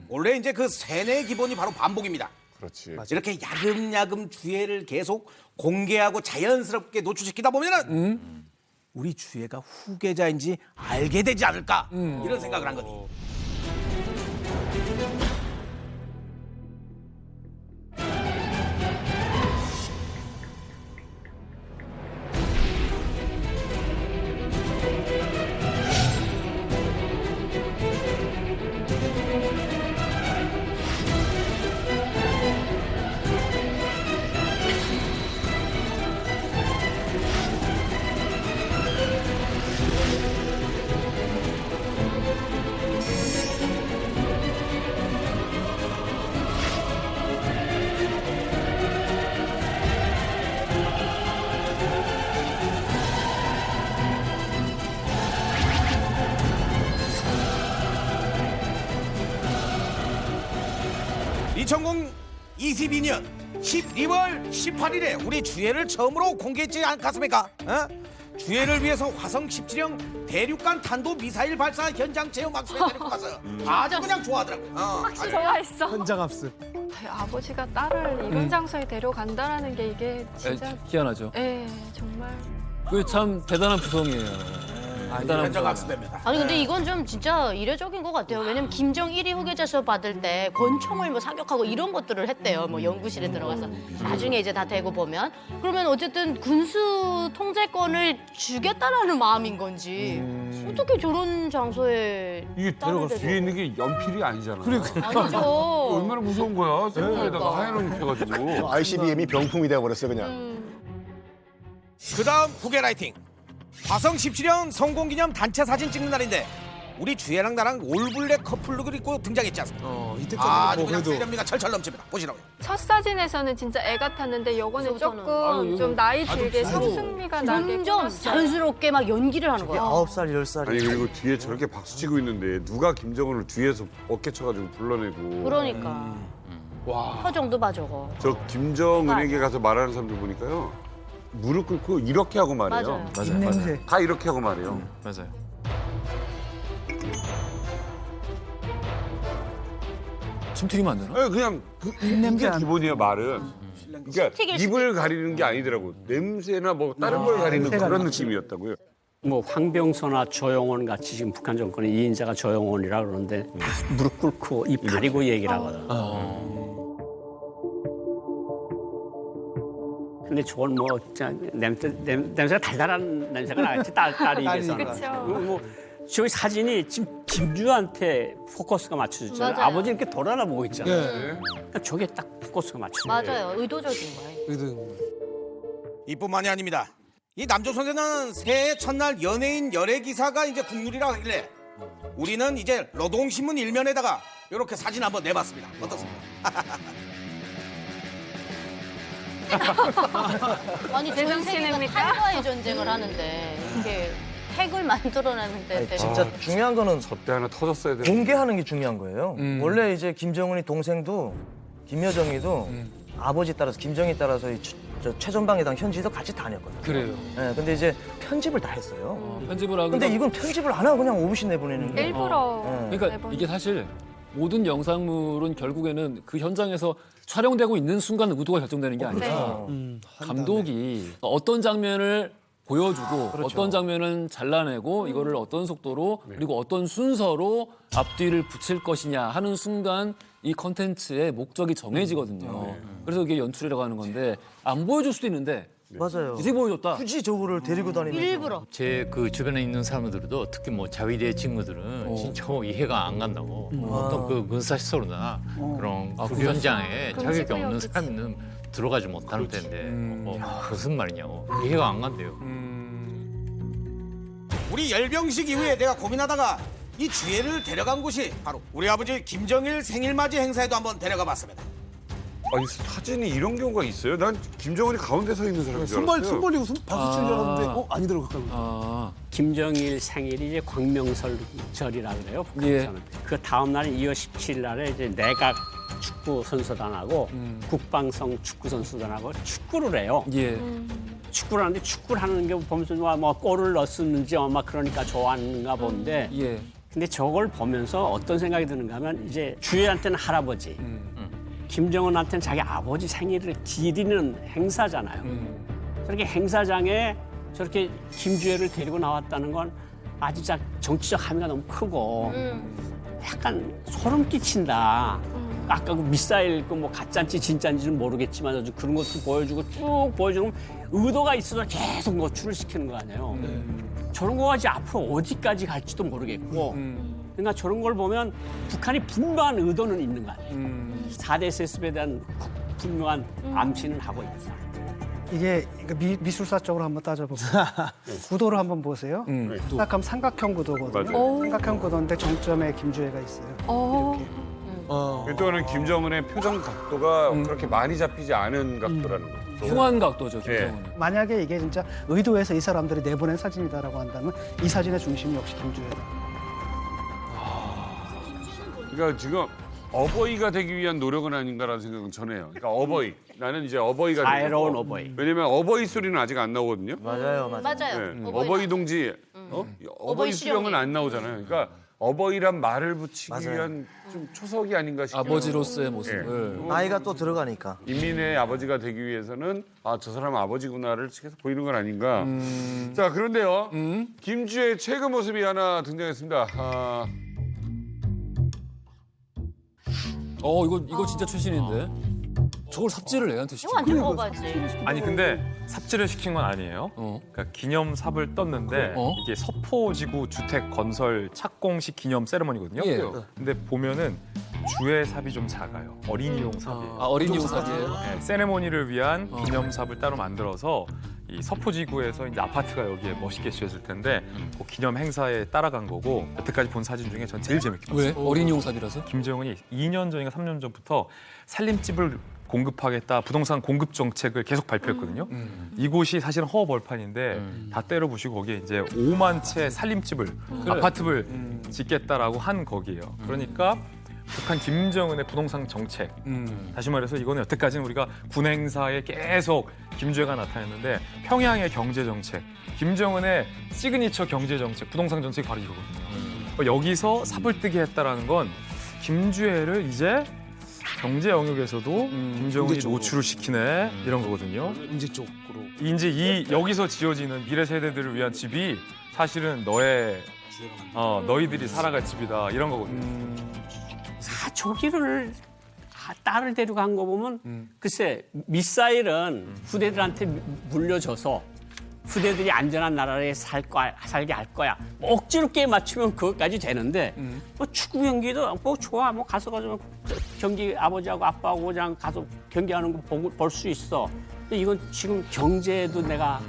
원래 이제 그 세뇌의 기본이 바로 반복입니다. 그렇지. 이렇게 야금야금 주혜를 계속 공개하고 자연스럽게 노출시키다 보면은 우리 주혜가 후계자인지 알게 되지 않을까 이런 생각을 한 거지. 2022년 12월 18일에 우리 주해를 처음으로 공개했지 않겠습니까? 주해를 위해서 화성 17형 대륙간 탄도 미사일 발사 현장 체험 학습에 데리고 가서 아주 그냥 좋아하더라고. 확실히 좋아했어. 현장합수. 아버지가 딸을 이런 장소에 데려간다라는 게 이게 진짜 희한하죠. 예, 정말 그게 참 대단한 구성이에요. 대단한 현장 구성. 학습입니다. 아니 근데 이건 좀 진짜 이례적인 것 같아요. 왜냐면 김정 1위 후계자 수업 받을 때 권총을 뭐 사격하고 이런 것들을 했대요. 뭐 연구실에 들어가서 나중에 이제 다 되고 보면 그러면 어쨌든 군수 통제권을 주겠다라는 마음인 건지 어떻게 저런 장소에 이게 딸을 뒤에 데려- 있는 게 연필이 아니잖아. 아니죠. 얼마나 무서운 거야. 생각에다가 하얀 옷 입혀가지고. ICBM이 병풍이 되어버렸어요 그냥. 그다음 후계 라이팅. 화성 17형 성공기념 단체 사진 찍는 날인데 우리 주혜랑 나랑 올블랙 커플룩을 입고 등장했지 않습니까? 아주 그냥 세련미가 철철 넘칩니다. 보시라고요. 첫 사진에서는 진짜 애 같았는데 요거는 조금 좀 나이 들게 성숙미가 나게 점점 꾸몄어요. 자연스럽게 막 연기를 하는 거야. 9살, 10살이. 아니 그리고 뒤에 저렇게 박수 치고 있는데 누가 김정은을 뒤에서 어깨 쳐가지고 불러내고. 그러니까. 표정도 봐 저거. 저 김정은에게 가서 말하는 사람들 보니까요. 무릎 꿇고 이렇게 하고 말해요. 맞아요. 입냄새. 다 이렇게 하고 말해요. 맞아요. 침튀기면 안 되나? 아니, 그냥 입냄새 이게 안- 기본이에요 말은. 그러니까 튀길 수도 입을 가리는 게 아니더라고. 냄새나 뭐 다른 걸 가리는 냄새가 그런 나지. 느낌이었다고요. 뭐 황병서나 조영원 같이 지금 북한 정권의 2인자가 조영원이라 그러는데 다 무릎 꿇고 입 가리고 얘기를 하거든. 근데 저건 뭐 진짜 냄새가 달달한 냄새가 나겠지 딸이 입에서는. 그쵸. 뭐 저기 사진이 지금 김주한테 포커스가 맞춰졌잖아요. 맞아요. 아버지 이렇게 돌아나 보고 있잖아요. 그러니까 저게 딱 포커스가 맞춰져. 맞아요. 의도적인 거예요. 이뿐만이 아닙니다. 이 남조선에는 새해 첫날 연예인 열애 기사가 이제 국룰이라 하길래 우리는 이제 노동신문 일면에다가 이렇게 사진 한번 내봤습니다. 어떻습니까? 아니 전 세계가 제정신입니까? 탄과의 전쟁을 하는데 이렇게 핵을 만들어내는데 아니, 진짜 중요한 거는 접대 하나 터졌어야 돼. 공개하는 게 중요한 거예요. 원래 이제 김정은이 동생도 김여정이도 아버지 따라서 김정희 따라서 저 최전방해당 현지도 같이 다녔거든요. 그래요. 네, 근데 이제 편집을 다 했어요. 편집을 하고. 근데 이건 편집을 안 하고 그냥 오붓이 내보내는 게. 일부러 그러니까 내보내- 이게 사실 모든 영상물은 결국에는 그 현장에서 촬영되고 있는 순간 의도가 결정되는 게 아니라 감독이 어떤 장면을 보여주고 어떤 장면은 잘라내고 이거를 어떤 속도로 그리고 어떤 순서로 앞뒤를 붙일 것이냐 하는 순간 이 컨텐츠의 목적이 정해지거든요. 그래서 이게 연출이라고 하는 건데 안 보여줄 수도 있는데 맞아요. 이제 보여줬다. 굳이 저거를 데리고 다니면서. 일부러. 제 그 주변에 있는 사람들도 특히 뭐 자위대 친구들은 진짜 이해가 안 간다고 어떤 그 군사시설이나 그런 그 현장에 자격이 없는 사람은 들어가지 못하는 데인데 뭐 무슨 말이냐고 이해가 안 간대요. 우리 열병식 이후에 내가 고민하다가 이 주혜를 데려간 곳이 바로 우리 아버지 김정일 생일맞이 행사에도 한번 데려가 봤습니다. 아니 사진이 이런 경우가 있어요? 난 김정은이 가운데 서 있는 사람인 줄 알았어요. 손 벌리고 박수 치는 줄 알았는데 아니더라고 가까이. 김정일 생일이 이제 광명설절이라 그래요. 북한에서는. 그 다음 날인 2월 17일 날에 이제 내각 축구 선수단하고 국방성 축구 선수단하고 축구를 해요. 예. 축구를 하는데 축구를 하는 게 보면서 뭐 골을 넣었는지 아마 그러니까 좋아하는가 본데 예. 근데 저걸 보면서 어떤 생각이 드는가 하면 이제 주혜한테는 할아버지 김정은한테는 자기 아버지 생일을 기리는 행사잖아요. 저렇게 행사장에 저렇게 김주혜를 데리고 나왔다는 건 아주 정치적 함의가 너무 크고 약간 소름 끼친다. 아까 그 미사일 그 뭐 가짜인지 진짜인지는 모르겠지만 아주 그런 것도 보여주고 쭉 보여주면 의도가 있어서 계속 노출을 시키는 거 아니에요. 저런 거가 이제 앞으로 어디까지 갈지도 모르겠고 그러니까 저런 걸 보면 북한이 분명한 의도는 있는 거 아니에요. 4대 세습에 대한 분명한 암시는 하고 있다. 이게 미술사 쪽으로 한번 따져볼게요. 구도를 한번 보세요. 딱 하면 삼각형 구도거든요. 삼각형 구도인데 정점에 김주혜가 있어요. 또는 김정은의 표정 각도가 그렇게 많이 잡히지 않은 각도라는 거죠. 흉한 각도죠, 김정은은. 만약에 이게 진짜 의도해서 이 사람들이 내보낸 사진이다라고 한다면 이 사진의 중심이 역시 김주혜다. 그러니까 지금 어버이가 되기 위한 노력은 아닌가라는 생각은 전해요. 그러니까 어버이. 나는 이제 어버이가 자애로운 되고. 어버이. 왜냐면 어버이 소리는 아직 안 나오거든요. 맞아요. 맞아요. 네. 어버이 동지, 어버이 수령은 안 나오잖아요. 그러니까 어버이란 말을 붙이기 맞아요. 위한 좀 초석이 아닌가 싶어요. 아버지로서의 모습을. 나이가 또 들어가니까. 인민의 아버지가 되기 위해서는 아, 저 사람은 아버지구나를 계속 보이는 건 아닌가. 자, 그런데요. 김주의 최근 모습이 하나 등장했습니다. 아, 이거 진짜 최신인데. 저걸 삽질을 애한테 시켜. 이거 완전 오바지. 아니 근데 삽질을 시킨 건 아니에요. 그러니까 기념삽을 떴는데 이게 서포지구 주택 건설 착공식 기념 세레머니거든요. 예. 근데 보면은 주의 삽이 좀 작아요. 어린이용 삽이에요. 아, 어린이용 삽이에요? 네, 세레모니를 위한 기념삽을 따로 만들어서 이 서포지구에서 이제 아파트가 여기에 멋있게 지어질 텐데 그 기념 행사에 따라간 거고 여태까지 본 사진 중에 전 제일 재밌게 봤어요. 왜? 어린이용 삽이라서? 김정은이 2년 전인가 3년 전부터 살림집을 공급하겠다 부동산 공급 정책을 계속 발표했거든요. 이곳이 사실은 허허벌판인데 다 때려 부시고 거기에 이제 5만 채 살림집을 아파트를 짓겠다라고 한 거기예요. 그러니까 북한 김정은의 부동산 정책. 다시 말해서 이거는 여태까지는 우리가 군 행사에 계속 김주애가 나타났는데 평양의 경제 정책, 김정은의 시그니처 경제 정책, 부동산 정책이 바로 이거거든요. 여기서 삽을 뜨게 했다라는 건 김주애를 이제 경제 영역에서도 김정은이 노출을 시키네 이런 거거든요. 인재 쪽으로. 이제 이 여기서 지어지는 미래 세대들을 위한 집이 사실은 너희들이 살아갈 집이다 이런 거거든요. 사초기를 딸을 데려간 거 보면 글쎄 미사일은 후대들한테 물려줘서 후대들이 안전한 나라에 살게 할 거야. 뭐 억지로 게임 맞추면 그것까지 되는데 뭐 축구 경기도 뭐 좋아 뭐 가서 경기 아버지하고 아빠하고 그냥 가서 경기하는 거 볼 수 있어. 근데 이건 지금 경제도 내가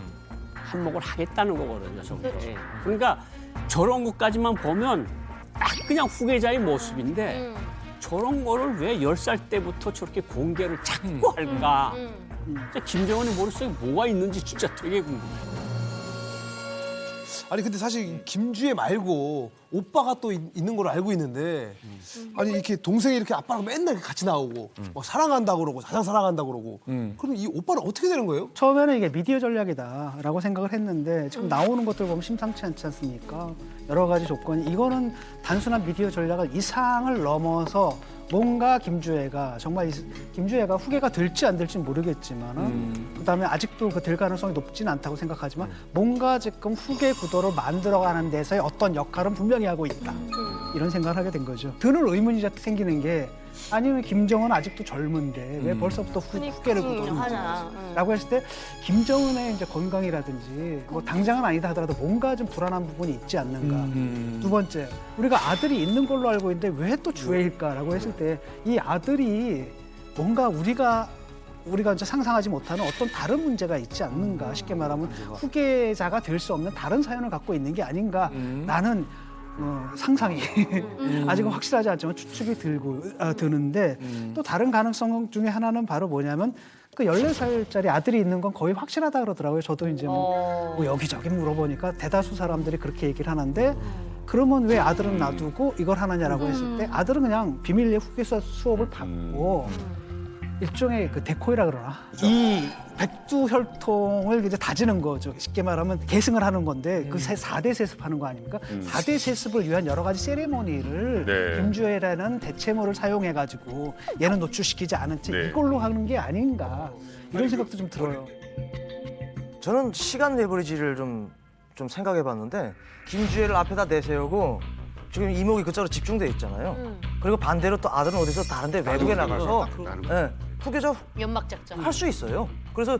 한몫을 하겠다는 거거든요. 저게. 그러니까 저런 것까지만 보면 딱 그냥 후계자의 모습인데 저런 거를 왜 10살 때부터 저렇게 공개를 자꾸 할까? 진짜 김정은의 머릿속에 뭐가 있는지 진짜 되게 궁금해요. 아니 근데 사실 김주애 말고 오빠가 또 있는 걸로 알고 있는데 아니 이렇게 동생이 이렇게 아빠랑 맨날 같이 나오고 막 사랑한다고 그러고 가장 사랑한다고 그러고 그럼 이 오빠는 어떻게 되는 거예요? 처음에는 이게 미디어 전략이다라고 생각을 했는데 지금 나오는 것들 보면 심상치 않지 않습니까? 여러 가지 조건이 이거는 단순한 미디어 전략을 이상을 넘어서 뭔가 김주애가 정말 김주애가 후계가 될지 안 될지는 모르겠지만 그다음에 아직도 그 될 가능성이 높지는 않다고 생각하지만 뭔가 지금 후계 구도를 만들어가는 데서의 어떤 역할은 분명히 하고 있다 이런 생각을 하게 된 거죠. 드는 의문이 생기는 게 아니면 김정은 아직도 젊은데 왜 벌써부터 후계를 구도하냐라고 했을 때 김정은의 이제 건강이라든지 뭐 당장은 아니다 하더라도 뭔가 좀 불안한 부분이 있지 않는가. 두 번째 우리가 아들이 있는 걸로 알고 있는데 왜 또 주애일까라고 했을 때 이 아들이 뭔가 우리가 이제 상상하지 못하는 어떤 다른 문제가 있지 않는가. 쉽게 말하면 후계자가 될 수 없는 다른 사연을 갖고 있는 게 아닌가. 라는 상상이 아직은 확실하지 않지만 추측이 드는데 또 다른 가능성 중에 하나는 바로 뭐냐면 그 14살짜리 아들이 있는 건 거의 확실하다 그러더라고요. 저도 이제 뭐 여기저기 물어보니까 대다수 사람들이 그렇게 얘기를 하는데 그러면 왜 아들은 놔두고 이걸 하느냐라고 했을 때 아들은 그냥 비밀리에 후계자 수업을 받고 일종의 그 데코이라 그러나 이 백두혈통을 이제 다지는 거죠. 쉽게 말하면 계승을 하는 건데 그 4대 세습하는 거 아닙니까? 4대 세습을 위한 여러 가지 세레모니를 김주애라는 대체모를 사용해가지고 얘는 노출시키지 않은 채 이걸로 하는 게 아닌가 이런 생각도 좀 들어요. 저는 시간 레버리지를 좀 생각해봤는데 김주애를 앞에다 내세우고 지금 이목이 그쪽으로 집중돼 있잖아요. 그리고 반대로 또 아들은 어디서 다른데 외국에 나가서 후계자 연막 작전 할 수 있어요. 그래서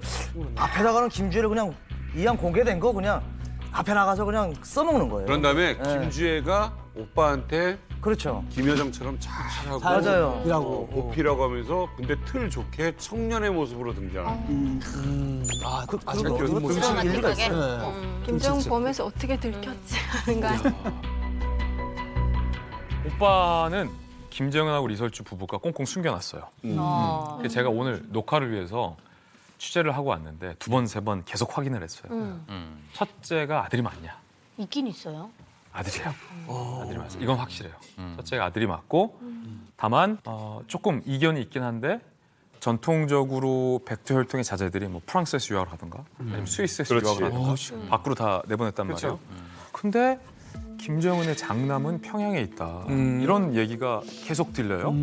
앞에다가는 김주애를 그냥 이왕 공개된 거 그냥 앞에 나가서 그냥 써먹는 거예요. 그런 다음에 김주애가 오빠한테 그렇죠. 김여정처럼 잘하고 맞아요. 이라고 보필하고 하면서 근데 틀 좋게 청년의 모습으로 등장하는. 그것도 일리가 있어요. 김정은 보면서 어떻게 들켰지 하는 거 아니에요? 오빠는 김정은하고 리설주 부부가 꽁꽁 숨겨놨어요. 그래서 제가 오늘 녹화를 위해서 취재를 하고 왔는데 2번, 3번 계속 확인을 했어요. 첫째가 아들이 맞냐? 있긴 있어요. 아들이에요. 아들이 맞아요. 이건 확실해요. 첫째가 아들이 맞고 다만 조금 이견이 있긴 한데 전통적으로 백두혈통의 자제들이 뭐 프랑스에서 유학을 하든가 아니면 스위스에서 그렇지. 유학을 하든가 밖으로 다 내보냈단 말이에요. 근데 김정은의 장남은 평양에 있다. 이런 얘기가 계속 들려요.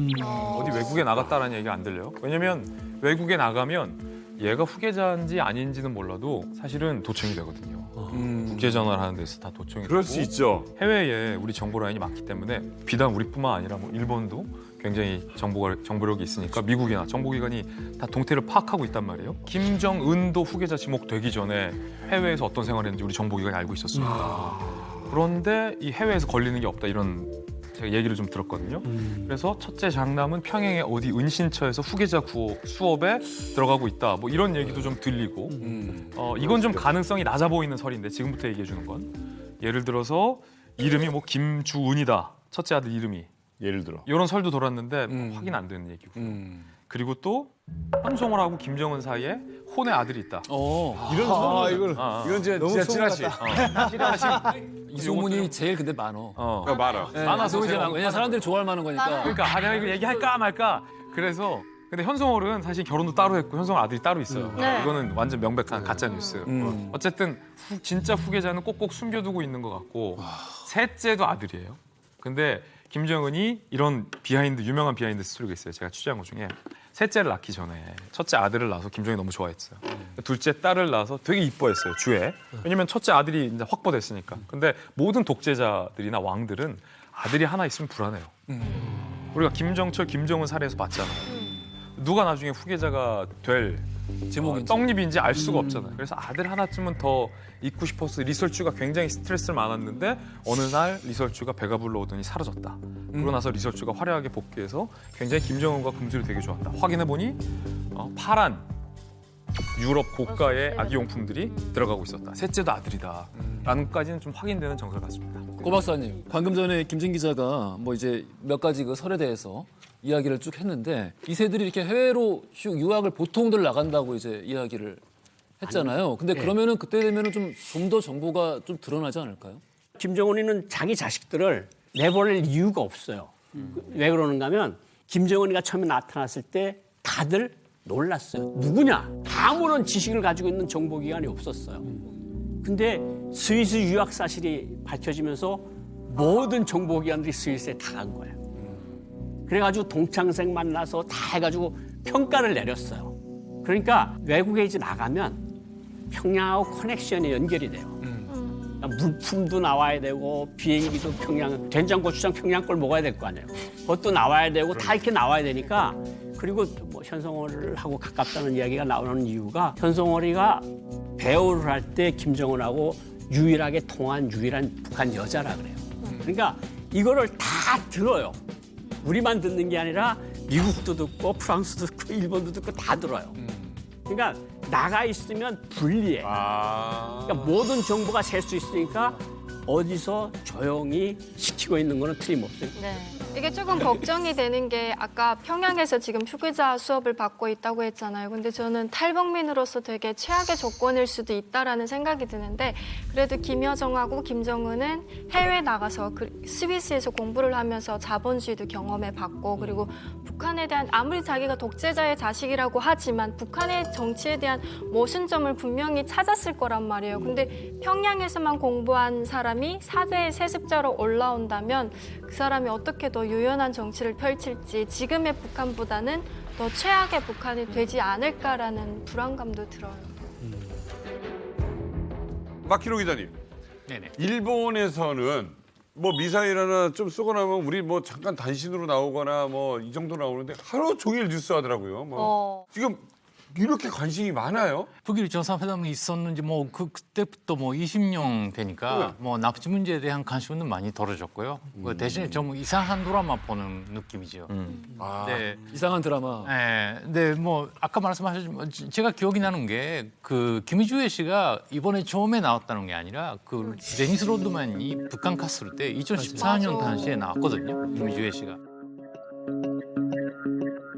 어디 외국에 나갔다라는 얘기가 안 들려요. 왜냐면 외국에 나가면 얘가 후계자인지 아닌지는 몰라도 사실은 도청이 되거든요. 국제전화를 하는 데서 다 도청이 그럴 되고 수 있죠. 해외에 우리 정보 라인이 많기 때문에 비단 우리뿐만 아니라 뭐 일본도 굉장히 정보력이 있으니까 미국이나 정보기관이 다 동태를 파악하고 있단 말이에요. 김정은도 후계자 지목되기 전에 해외에서 어떤 생활을 했는지 우리 정보기관이 알고 있었습니다. 그런데 이 해외에서 걸리는 게 없다 이런 제가 얘기를 좀 들었거든요. 그래서 첫째 장남은 평양의 어디 은신처에서 후계자 수업에 들어가고 있다. 뭐 이런 얘기도 좀 들리고 이건 좀 가능성이 낮아 보이는 설인데 지금부터 얘기해 주는 건 예를 들어서 이름이 뭐 김주은이다. 첫째 아들 이름이. 예를 들어. 이런 설도 돌았는데 확인 안 되는 얘기고. 그리고 또 현송월하고 김정은 사이에 혼의 아들이 있다. 이런 소문. 이건 진짜 찌라시. 이 소문이 제일 근데 많어. 많아. 네, 많아서 이제 왜냐 사람들이 좋아할 만한 거니까. 그러니까 내가 이거 얘기할까 말까. 그래서 근데 현송월은 사실 결혼도 따로 했고 현송월 아들이 따로 있어요. 네. 이거는 완전 명백한 가짜 뉴스. 어쨌든 진짜 후계자는 꼭꼭 숨겨두고 있는 것 같고 셋째도 아들이에요. 근데 김정은이 이런 유명한 비하인드 스토리가 있어요. 제가 취재한 것 중에 셋째를 낳기 전에 첫째 아들을 낳아서 김정은이 너무 좋아했어요. 둘째 딸을 낳아서 되게 이뻐했어요. 주에. 왜냐면 첫째 아들이 이제 확보됐으니까. 근데 모든 독재자들이나 왕들은 아들이 하나 있으면 불안해요. 우리가 김정철, 김정은 사례에서 봤잖아요. 누가 나중에 후계자가 될 떡잎인지 알 수가 없잖아요. 그래서 아들 하나쯤은 더 있고 싶어서 리설주가 굉장히 스트레스를 많았는데 어느 날 리설주가 배가 불러오더니 사라졌다. 그러고 나서 리설주가 화려하게 복귀해서 굉장히 김정은과 금술이 되게 좋았다. 확인해보니 파란 유럽 고가의 아기용품들이 들어가고 있었다. 셋째도 아들이다. 라는 것까지는 좀 확인되는 정설 같습니다. 고 박사님, 방금 전에 김진 기자가 뭐 이제 몇 가지 그 설에 대해서 이야기를 쭉 했는데 이 새들이 이렇게 해외로 유학을 보통들 나간다고 이제 이야기를 했잖아요. 근데 그러면은 그때 되면은 좀 더 정보가 좀 드러나지 않을까요? 김정은이는 자기 자식들을 내보낼 이유가 없어요. 왜 그러는가 하면 김정은이가 처음에 나타났을 때 다들 놀랐어요. 누구냐? 아무런 지식을 가지고 있는 정보기관이 없었어요. 근데 스위스 유학 사실이 밝혀지면서 모든 정보기관들이 스위스에 다 간 거예요. 그래가지고 동창생 만나서 다 해가지고 평가를 내렸어요. 그러니까 외국에 이제 나가면 평양하고 커넥션이 연결이 돼요. 물품도 나와야 되고 비행기도 평양, 된장고추장 평양 걸 먹어야 될 거 아니에요. 그것도 나와야 되고 다 이렇게 나와야 되니까 그리고 뭐 현송월하고 가깝다는 이야기가 나오는 이유가 현송월이가 배우를 할 때 김정은하고 유일하게 통한 유일한 북한 여자라 그래요. 그러니까 이거를 다 들어요. 우리만 듣는 게 아니라 미국도 듣고 프랑스도 듣고 일본도 듣고 다 들어요. 그러니까 나가 있으면 불리해. 그러니까 모든 정보가 셀 수 있으니까 어디서 조용히 시키고 있는 거는 틀림없어요. 네. 이게 조금 걱정이 되는 게 아까 평양에서 지금 후계자 수업을 받고 있다고 했잖아요. 근데 저는 탈북민으로서 되게 최악의 조건일 수도 있다라는 생각이 드는데 그래도 김여정하고 김정은은 해외 나가서 스위스에서 공부를 하면서 자본주의도 경험해 봤고 그리고 북한에 대한 아무리 자기가 독재자의 자식이라고 하지만 북한의 정치에 대한 모순점을 분명히 찾았을 거란 말이에요. 근데 평양에서만 공부한 사람이 사대의 세습자로 올라온다면 그 사람이 어떻게 더 유연한 정치를 펼칠지 지금의 북한보다는 더 최악의 북한이 되지 않을까라는 불안감도 들어요. 마키로 기자님. 네네. 일본에서는 뭐 미사일 하나 좀 쏘고 나면 우리 뭐 잠깐 단신으로 나오거나 뭐 이 정도 나오는데 하루 종일 뉴스 하더라고요. 뭐 지금 이렇게 관심이 많아요? 북일 정상회담이 있었는지 뭐 그때부터 뭐 20년 되니까 뭐 납치 문제에 대한 관심은 많이 덜어졌고요. 그 대신에 좀 이상한 드라마 보는 느낌이죠. 네. 이상한 드라마. 네, 근데 뭐 아까 말씀하셨지만 제가 기억이 나는 게 그 김주애 씨가 이번에 처음에 나왔다는 게 아니라 그 데니스 로드만이 북한 갔을 때 2014년 당시에 나왔거든요. 김주애 씨가.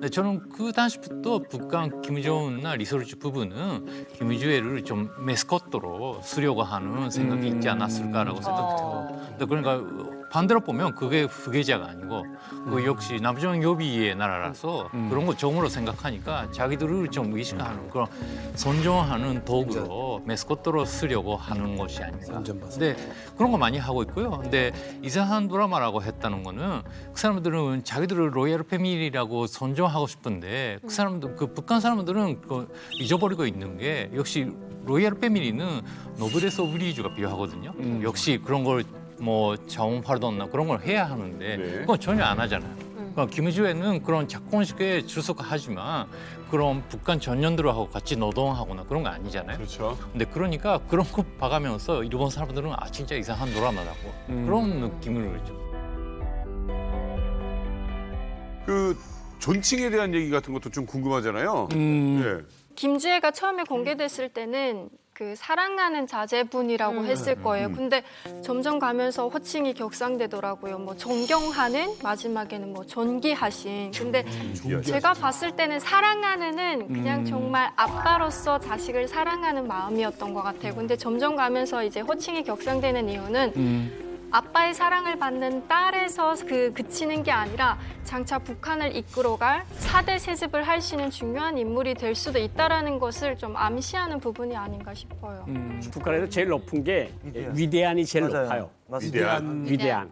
근데 저는 그 당시부터 북한 김정은나 리서치 부분은 김주애를 좀 메스커트로 쓰려고 하는 생각이 있지 않았을까라고 생각해요. 근데 그러니까 반대로 보면 그게 후계자가 아니고 그 역시 남조선予備의 나라라서 그런 거 정으로 생각하니까 자기들을 좀 의식하는 그런 선정하는 도구로 메스커트로 쓰려고 하는 것이 아닌가. 근데 그런 거 많이 하고 있고요. 근데 이상한 드라마라고 했다는 거는 그 사람들은 자기들을 로얄 패밀리라고 선정하고 싶은데 그 사람들 그 북한 사람들은 그 잊어버리고 있는 게 역시 로얄 패밀리는 노블레스 오브리주가 필요하거든요. 역시 그런 걸 뭐 자원팔도나 그런 걸 해야 하는데 그건 전혀 안 하잖아요. 그러니까 김주애는 그런 작권식에 출석하지만 그런 북한 전년들하고 같이 노동하거나 그런 거 아니잖아요. 그렇죠. 근데 그러니까 그런 거 봐가면서 일본 사람들은 아 진짜 이상한 드라마라고 그런 느낌을 좀. 그 존칭에 대한 얘기 같은 것도 좀 궁금하잖아요. 예. 김주애가 처음에 공개됐을 때는 그 사랑하는 자제분이라고 했을 거예요. 근데 점점 가면서 호칭이 격상되더라고요. 뭐 존경하는, 마지막에는 뭐 존귀하신. 근데 제가 봤을 때는 사랑하는은 그냥 정말 아빠로서 자식을 사랑하는 마음이었던 것 같아요. 근데 점점 가면서 이제 호칭이 격상되는 이유는 아빠의 사랑을 받는 딸에서 그치는 게 아니라 장차 북한을 이끌어갈 4대 세습을 할 수 있는 중요한 인물이 될 수도 있다라는 것을 좀 암시하는 부분이 아닌가 싶어요. 북한에서 제일 높은 게 위대한이 제일 높아요. 맞습니다. 위대한.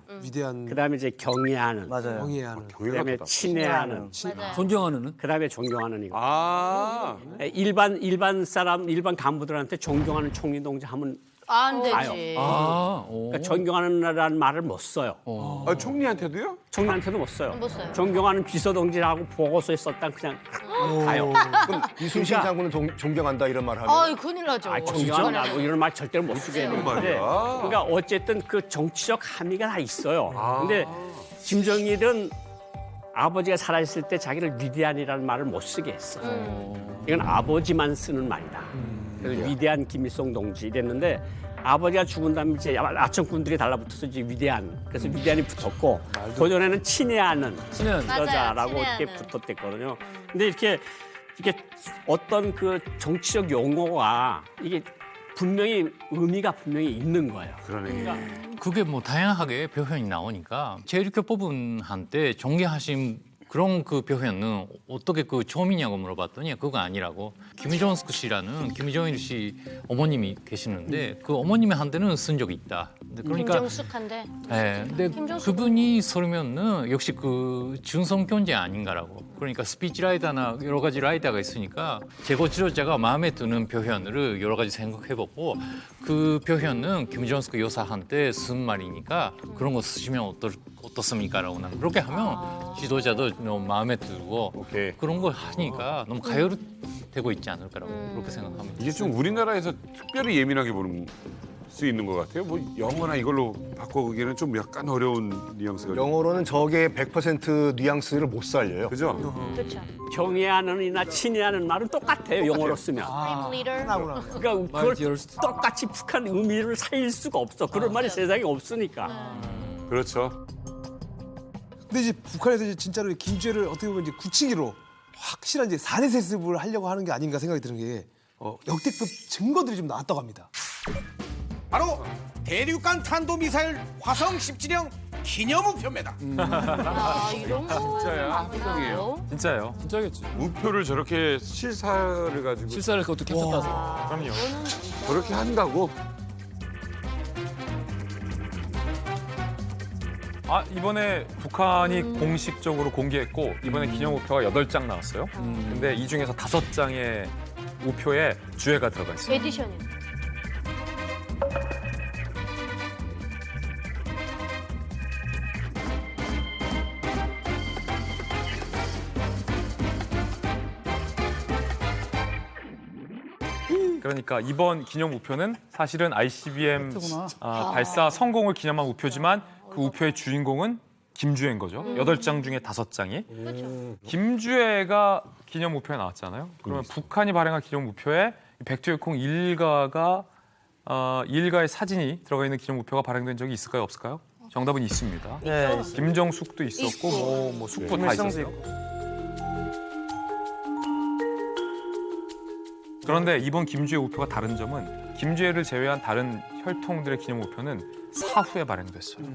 그다음에 이제 경애하는. 맞아요. 경애하는. 그다음에 친애하는. 존경하는은? 그다음에 존경하는 이거. 아, 일반 사람, 일반 간부들한테 존경하는 총리 동지 하면 안 되지. 아요. 그러니까 존경하는라는 말을 못 써요. 아, 총리한테도요? 총리한테도 못 써요. 못 써요. 존경하는 비서동지라고 보고서에 썼다 그냥 가요. 그럼 이순신 장군은 존경한다 이런 말 하면 아이 큰일 나죠. 존경한다 뭐 이런 말 절대로 못 쓰게 되는데 말이야. 그러니까 어쨌든 그 정치적 함의가 다 있어요. 근데 김정일은 아버지가 살아있을 때 자기를 위대한이라는 말을 못 쓰게 했어요. 이건 아버지만 쓰는 말이다. 그래서 위대한 김일성 동지 이랬는데 아버지가 죽은 다음에 이제 아청꾼들이 달라붙어서 이제 위대한. 그래서 위대한이 붙었고 고전에는 친애하는 여자라고 맞아요, 이렇게 붙었댔거든요. 근데 이렇게 어떤 그 정치적 용어가 이게 분명히 의미가 분명히 있는 거예요. 그러네. 그게 뭐 다양하게 표현이 나오니까 제일 이렇게 뽑은 한때 존경하신 그런 그 표현은 어떻게 그 처음이냐고 물어봤더니 그거 아니라고 김정숙 씨라는 김정일 씨 어머님이 계시는데 그 어머님의 한테는 쓴 적이 있다. 근데 그러니까 김정숙한데. 네, 근데 그분이 쓰면은 역시 그 준성 견제 아닌가라고. 그러니까 스피치라이터나 여러 가지 라이터가 있으니까 제거 지도자가 마음에 드는 표현을 여러 가지 생각해보고 그 표현은 김정숙 여사한테 쓴 말이니까 그런 거 쓰시면 어떻습니까라고 난 그렇게 하면 지도자도 너무 마음에 들고 오케이. 그런 걸 하니까 너무 가열되고 있지 않을까라고 그렇게 생각합니다. 이게 좀 우리나라에서 특별히 예민하게 보는 수 있는 것 같아요. 뭐 영어나 이걸로 바꿔보기에는 좀 약간 어려운 뉘앙스가. 영어로는 저게 100% 뉘앙스를 못 살려요. 그죠? 그렇죠. 경애하는이나 친애하는 말은 똑같아요. 영어로 쓰면. 리더. 그러니까 그걸 똑같이 북한 의미를 살릴 수가 없어. 그런 말이 세상에 없으니까. 그렇죠. 근데 이제 북한에서 이제 진짜로 김주애를 어떻게 보면 이제 굳히기로 확실한 이제 4대 세습을 하려고 하는 게 아닌가 생각이 드는 게 역대급 증거들이 좀 나왔다고 합니다. 바로 대륙간 탄도미사일 화성 17형 기념우표입니다. 아 이런 거. 진짜야? 합성이에요? 진짜요? 진짜겠지. 우표를 저렇게 실사를 가지고 실사를 그것도 캡처 따서. 그럼요. 저렇게 한다고? 아 이번에 북한이 공식적으로 공개했고 이번에 기념우표가 8장 나왔어요. 근데 이 중에서 5장의 우표에 주애가 들어가 있어요. 에디션이. 그러니까 이번 기념 우표는 사실은 ICBM 발사 성공을 기념한 우표지만 그 우표의 주인공은 김주애인 거죠. 8장 중에 5장이. 김주애가 기념 우표에 나왔잖아요. 그러면 북한이 발행한 기념 우표에 백두혈통 일가의 사진이 들어가 있는 기념 우표가 발행된 적이 있을까요, 없을까요? 정답은 있습니다. 네, 김정숙도 있었고 뭐 숙부 다 김일성도 있었어요. 그런데 이번 김주혜 우표가 다른 점은 김주혜를 제외한 다른 혈통들의 기념 우표는 사후에 발행됐어요.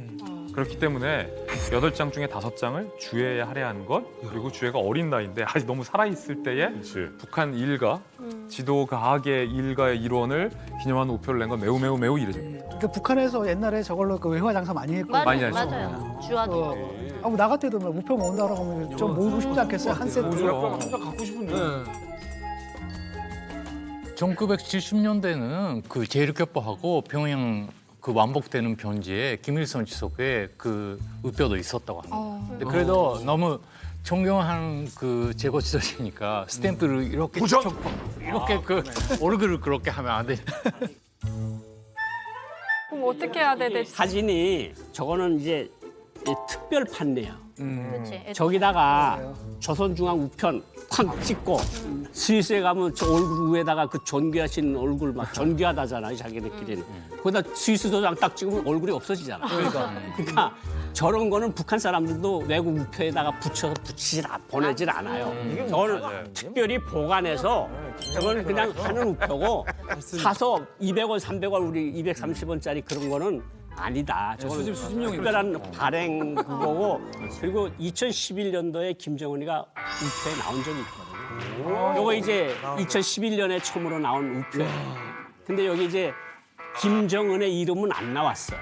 그렇기 때문에 8장 중에 5장을 주혜에 할애한 것, 그리고 주혜가 어린 나이인데 아직 너무 살아있을 때에 북한 일가, 지도 가학의 일가의 일원을 기념하는 우표를 낸 건 매우 이례적입니다. 그러니까 북한에서 옛날에 저걸로 그 외화 장사 많이 했거든요. 많이 했죠. 맞아요. 주화도. 나갈 때도 막 우표 모은다고 하면 좀 모으고 싶지 않겠어요? 한 세트. 모으죠. 갖고 싶은데. 1970년대는 그 제1교포하고 평양 그 완복되는 편지에 김일성 지속의 그 우표도 있었다고 합니다. 근데 그래도 너무 존경한 그 제거 지도자니까 스탬프를 이렇게 이렇게 그 얼굴을 그렇게 하면 안 돼. 그럼 어떻게 해야 돼? 사진이 저거는 이제 특별 판매야. 그렇지. 저기다가 조선중앙 우편 쾅 찍고 스위스에 가면 저 얼굴 위에다가 그 존귀하신 얼굴 막 존귀하다잖아요, 자기들끼리는. 거기다 스위스 도장 딱 찍으면 얼굴이 없어지잖아. 그러니까 저런 거는 북한 사람들도 외국 우표에다가 붙여서 보내질 않아요. 저거는 특별히 보관해서 저거는 그냥 하는 우표고 사서 200원, 300원, 우리 230원짜리 그런 거는 아니다. 저거는 특별한 발행 그거고 그리고 2011년도에 김정은이가 우표에 나온 적이 있거든요. 요거 이제 2011년에 처음으로 나온 우표예요. 근데 여기 이제 김정은의 이름은 안 나왔어.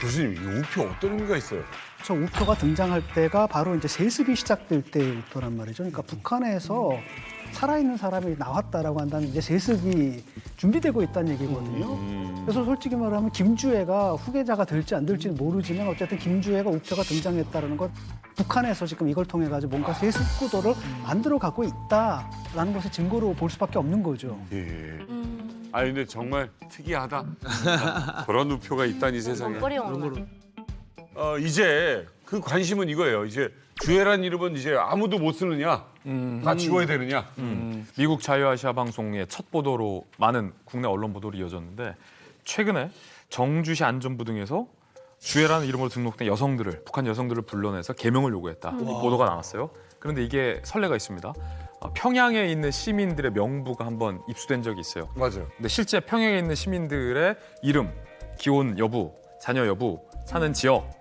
교수님, 이 우표 어떤 의미가 있어요? 저 우표가 등장할 때가 바로 이제 세습이 시작될 때의 우표란 말이죠. 그러니까 북한에서 살아있는 사람이 나왔다라고 한다면 이제 세습이 준비되고 있다는 얘기거든요. 그래서 솔직히 말하면 김주혜가 후계자가 될지 안 될지는 모르지만 어쨌든 김주혜가 우표가 등장했다는 건 북한에서 지금 이걸 통해 가지고 뭔가 세습 구도를 만들어 갖고 있다라는 것의 증거로 볼 수밖에 없는 거죠. 예. 아 근데 정말 특이하다. 그런 우표가 있다니 세상에. 이제 그 관심은 이거예요. 이제 주혜란 이름은 이제 아무도 못 쓰느냐, 다 지워야 되느냐. 미국 자유아시아 방송의 첫 보도로 많은 국내 언론 보도로 이어졌는데 최근에 정주시 안전부 등에서 주혜라는 이름으로 등록된 여성들을 북한 여성들을 불러내서 개명을 요구했다. 이 보도가 나왔어요. 그런데 이게 선례가 있습니다. 평양에 있는 시민들의 명부가 한번 입수된 적이 있어요. 맞아요. 근데 실제 평양에 있는 시민들의 이름, 기혼 여부, 자녀 여부, 사는 지역,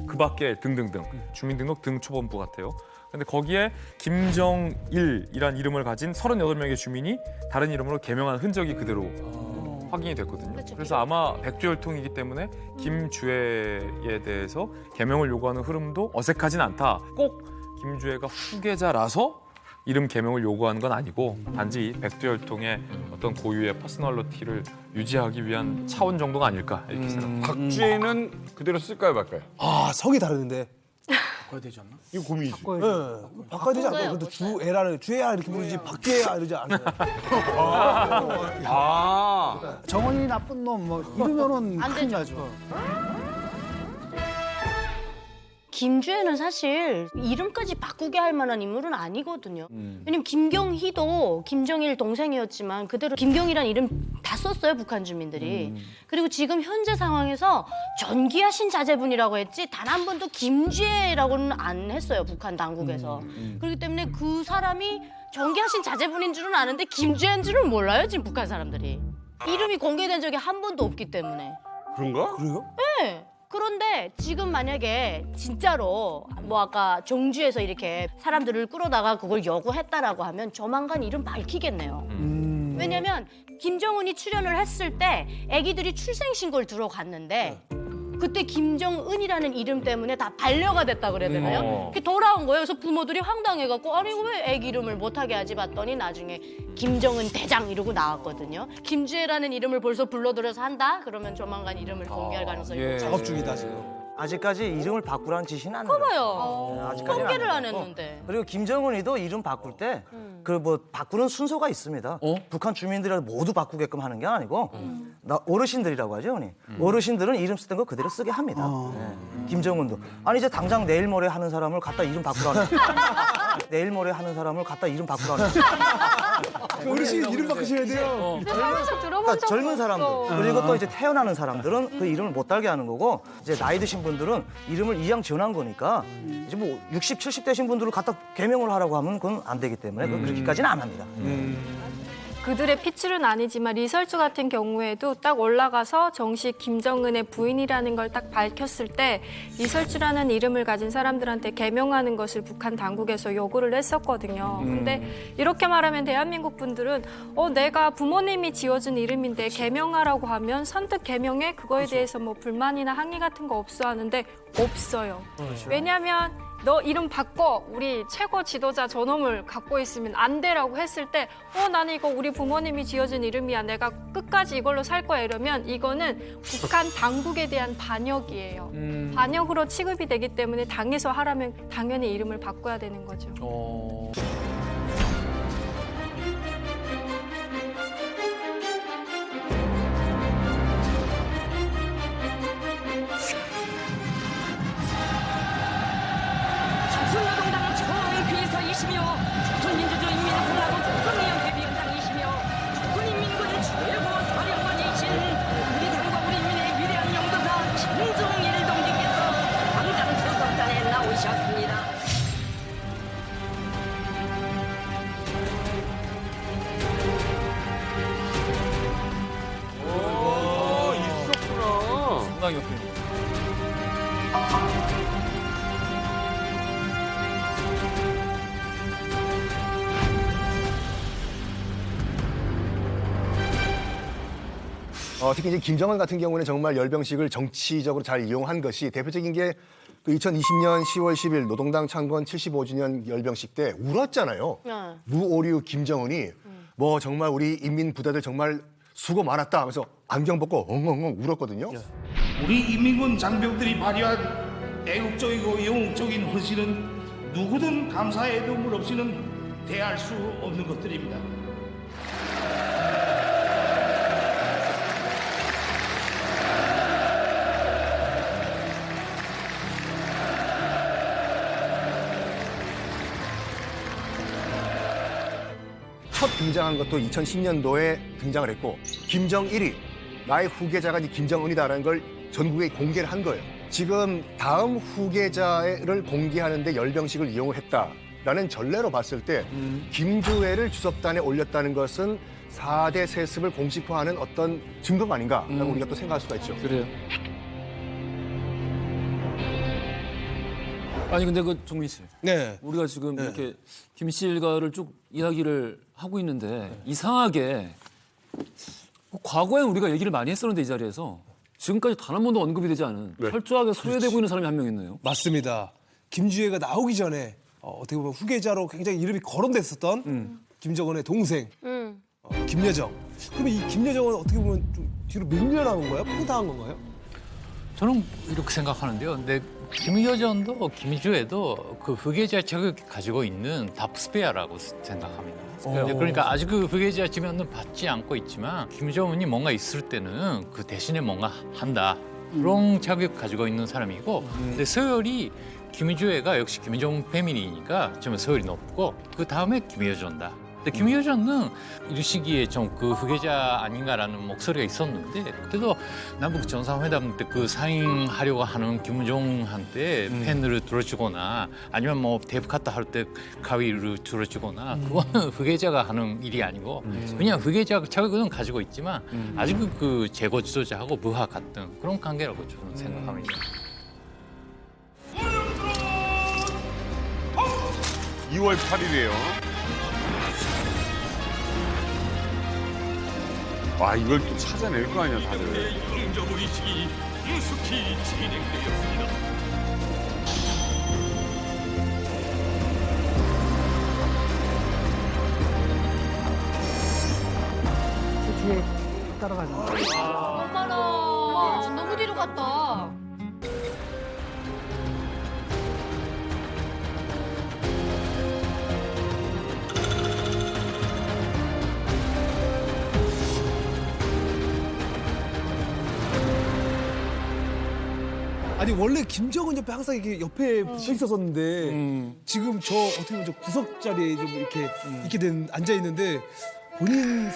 그 밖에 등등등 주민등록 등초본부 같아요. 근데 거기에 김정일이란 이름을 가진 38명의 주민이 다른 이름으로 개명한 흔적이 그대로 확인이 됐거든요. 그래서 아마 백주혈통이기 때문에 김주혜에 대해서 개명을 요구하는 흐름도 어색하진 않다. 꼭 김주혜가 후계자라서 이름 개명을 요구하는 건 아니고 단지 백두혈통의 어떤 고유의 퍼스널리티를 유지하기 위한 차원 정도가 아닐까 이렇게 생각합니다. 박주혜는 그대로 쓸까요, 말까요? 아, 성이 다르는데. 바꿔야 되지 않나? 이거 고민이지. 네. 바꿔야 되지 않나요? 그래도 주애라는 주애야 이렇게 부르지 박주애야 이러지 않아요. 정원이 나쁜 놈 뭐 이러면은 안 큰일 되죠. 나죠. 김주혜는 사실 이름까지 바꾸게 할 만한 인물은 아니거든요. 왜냐면 김경희도 김정일 동생이었지만 그대로 김경희란 이름 다 썼어요, 북한 주민들이. 그리고 지금 현재 상황에서 전기하신 자제분이라고 했지 단 한 번도 김주혜라고는 안 했어요, 북한 당국에서. 그렇기 때문에 그 사람이 전기하신 자제분인 줄은 아는데 김주혜인 줄은 몰라요, 지금 북한 사람들이. 이름이 공개된 적이 한 번도 없기 때문에. 그런가? 그래요? 네. 그런데 지금 만약에 진짜로 뭐 아까 종주에서 이렇게 사람들을 끌어다가 그걸 요구했다라고 하면 조만간 이름 밝히겠네요. 왜냐면 김정은이 출연을 했을 때 아기들이 출생신고를 들어갔는데 그때 김정은이라는 이름 때문에 다 반려가 됐다 그래야 되나요? 그게 돌아온 거예요. 그래서 부모들이 황당해갖고 아니 왜 애기 이름을 못하게 하지 봤더니 나중에 김정은 대장 이러고 나왔거든요. 김주혜라는 이름을 벌써 불러들여서 한다? 그러면 조만간 이름을 공개할 가능성이 높아요. 작업 중이다 지금. 아직까지 이름을 바꾸라는 지시는 안 나요. 봐봐요. 아직까지는 공개를 안 했고. 했는데. 그리고 김정은이도 이름 바꿀 때 그 뭐 바꾸는 순서가 있습니다. 북한 주민들이 모두 바꾸게끔 하는 게 아니고 어르신들이라고 하죠, 형님. 어르신들은 이름 쓰던 거 그대로 쓰게 합니다. 네. 김정은도. 아니 이제 당장 내일 모레 하는 사람을 갖다 이름 바꾸라는. 내일 모레 하는 사람을 갖다 이름 바꾸라는. 어르신 이름 바꾸셔야 돼요. 근데 살면서 들어본 그러니까 적도 젊은 없어. 사람들 그리고 또 이제 태어나는 사람들은 그 이름을 못 달게 하는 거고 이제 나이 드신 분들은 이름을 이왕 지어놓은 거니까 이제 뭐 60, 70 되신 분들을 갖다 개명을 하라고 하면 그건 안 되기 때문에 그렇게까지는 안 합니다. 그들의 피출은 아니지만 리설주 같은 경우에도 딱 올라가서 정식 김정은의 부인이라는 걸 딱 밝혔을 때 리설주라는 이름을 가진 사람들한테 개명하는 것을 북한 당국에서 요구를 했었거든요. 근데 이렇게 말하면 대한민국 분들은 내가 부모님이 지어준 이름인데 개명하라고 하면 선뜻 개명해 그거에 대해서 뭐 불만이나 항의 같은 거 없어 하는데 없어요. 왜냐하면 너 이름 바꿔 우리 최고 지도자 저놈을 갖고 있으면 안 돼라고 했을 때 나는 이거 우리 부모님이 지어준 이름이야 내가 끝까지 이걸로 살 거야 이러면 이거는 북한 당국에 대한 반역이에요. 반역으로 취급이 되기 때문에 당에서 하라면 당연히 이름을 바꿔야 되는 거죠. 조선노동당 총비서이시며 조선민주주의인민공화국 국민연대위원장이시며 조선인민군 최고 사령관이신 우리 당과 우리 인민의 위대한 영도사 김정일 동지께서 당장 수석단에 나오셨습니다. 있었구나. 상당히 옆에. 특히 이제 김정은 같은 경우는 정말 열병식을 정치적으로 잘 이용한 것이 대표적인 게 그 2020년 10월 10일 노동당 창건 75주년 열병식 때 울었잖아요. 무오류 김정은이 뭐 정말 우리 인민 부대들 정말 수고 많았다 하면서 안경 벗고 엉엉엉 울었거든요. 우리 인민군 장병들이 발휘한 애국적이고 영웅적인 헌신은 누구든 감사의 눈물 없이는 대할 수 없는 것들입니다. 첫 등장한 것도 2010년도에 등장을 했고 김정일이 나의 후계자가 이제 김정은이다라는 걸 전국에 공개를 한 거예요. 지금 다음 후계자를 공개하는데 열병식을 이용을 했다라는 전례로 봤을 때 김주애를 주석단에 올렸다는 것은 4대 세습을 공식화하는 어떤 증거가 아닌가라고 우리가 또 생각할 수가 있죠. 그래요. 아니 근데 그 종민 씨, 네. 우리가 지금 이렇게 김씨 일가를 쭉 이야기를 하고 있는데 이상하게 과거에 우리가 얘기를 많이 했었는데 이 자리에서 지금까지 단 한 번도 언급이 되지 않은 철저하게 소외되고 있는 사람이 한 명 있네요. 맞습니다. 김주애가 나오기 전에 어떻게 보면 후계자로 굉장히 이름이 거론됐었던 김정은의 동생 김여정. 그러면 이 김여정은 어떻게 보면 좀 뒤로 밀려나온 거예요? 포당한 건가요? 저는 이렇게 생각하는데요. 근데 김여정도 김주애도 그 후계자 자격을 가지고 있는 답스페어라고 생각합니다. 그러니까 아직 그 후계자 지명은 받지 않고 있지만 김정은이 뭔가 있을 때는 그 대신에 뭔가 한다. 그런 자격을 가지고 있는 사람이고 근데 서열이 김주애가 역시 김정은 패밀리니까 좀 서열이 높고 그 다음에 김여정다. 근데 김여정은 이 시기에 좀 그 후계자 아닌가라는 목소리가 있었는데 그때도 남북 정상회담 때 그 사인하려고 하는 김정은한테 펜을 들어주거나 아니면 뭐 대북카타 할 때 가위를 들어주거나 그거는 후계자가 하는 일이 아니고 그냥 후계자 자격은 가지고 있지만 아직 그 제거 지도자하고 무화 같은 그런 관계라고 저는 생각합니다. 2월 8일이에요. 와, 이걸 또 찾아낼 거 아니야, 다들. 영접의식이 능숙히 진행되었습니다. 뒤에 따라가는 거. 어머나, 너무 뒤로 갔다. 아니 원래 김정은 옆에 항상 이게 옆에 붙어 있었었는데 지금 저 어떻게 보면 저 구석 자리에 좀 이렇게 있게 된 앉아 있는데 본인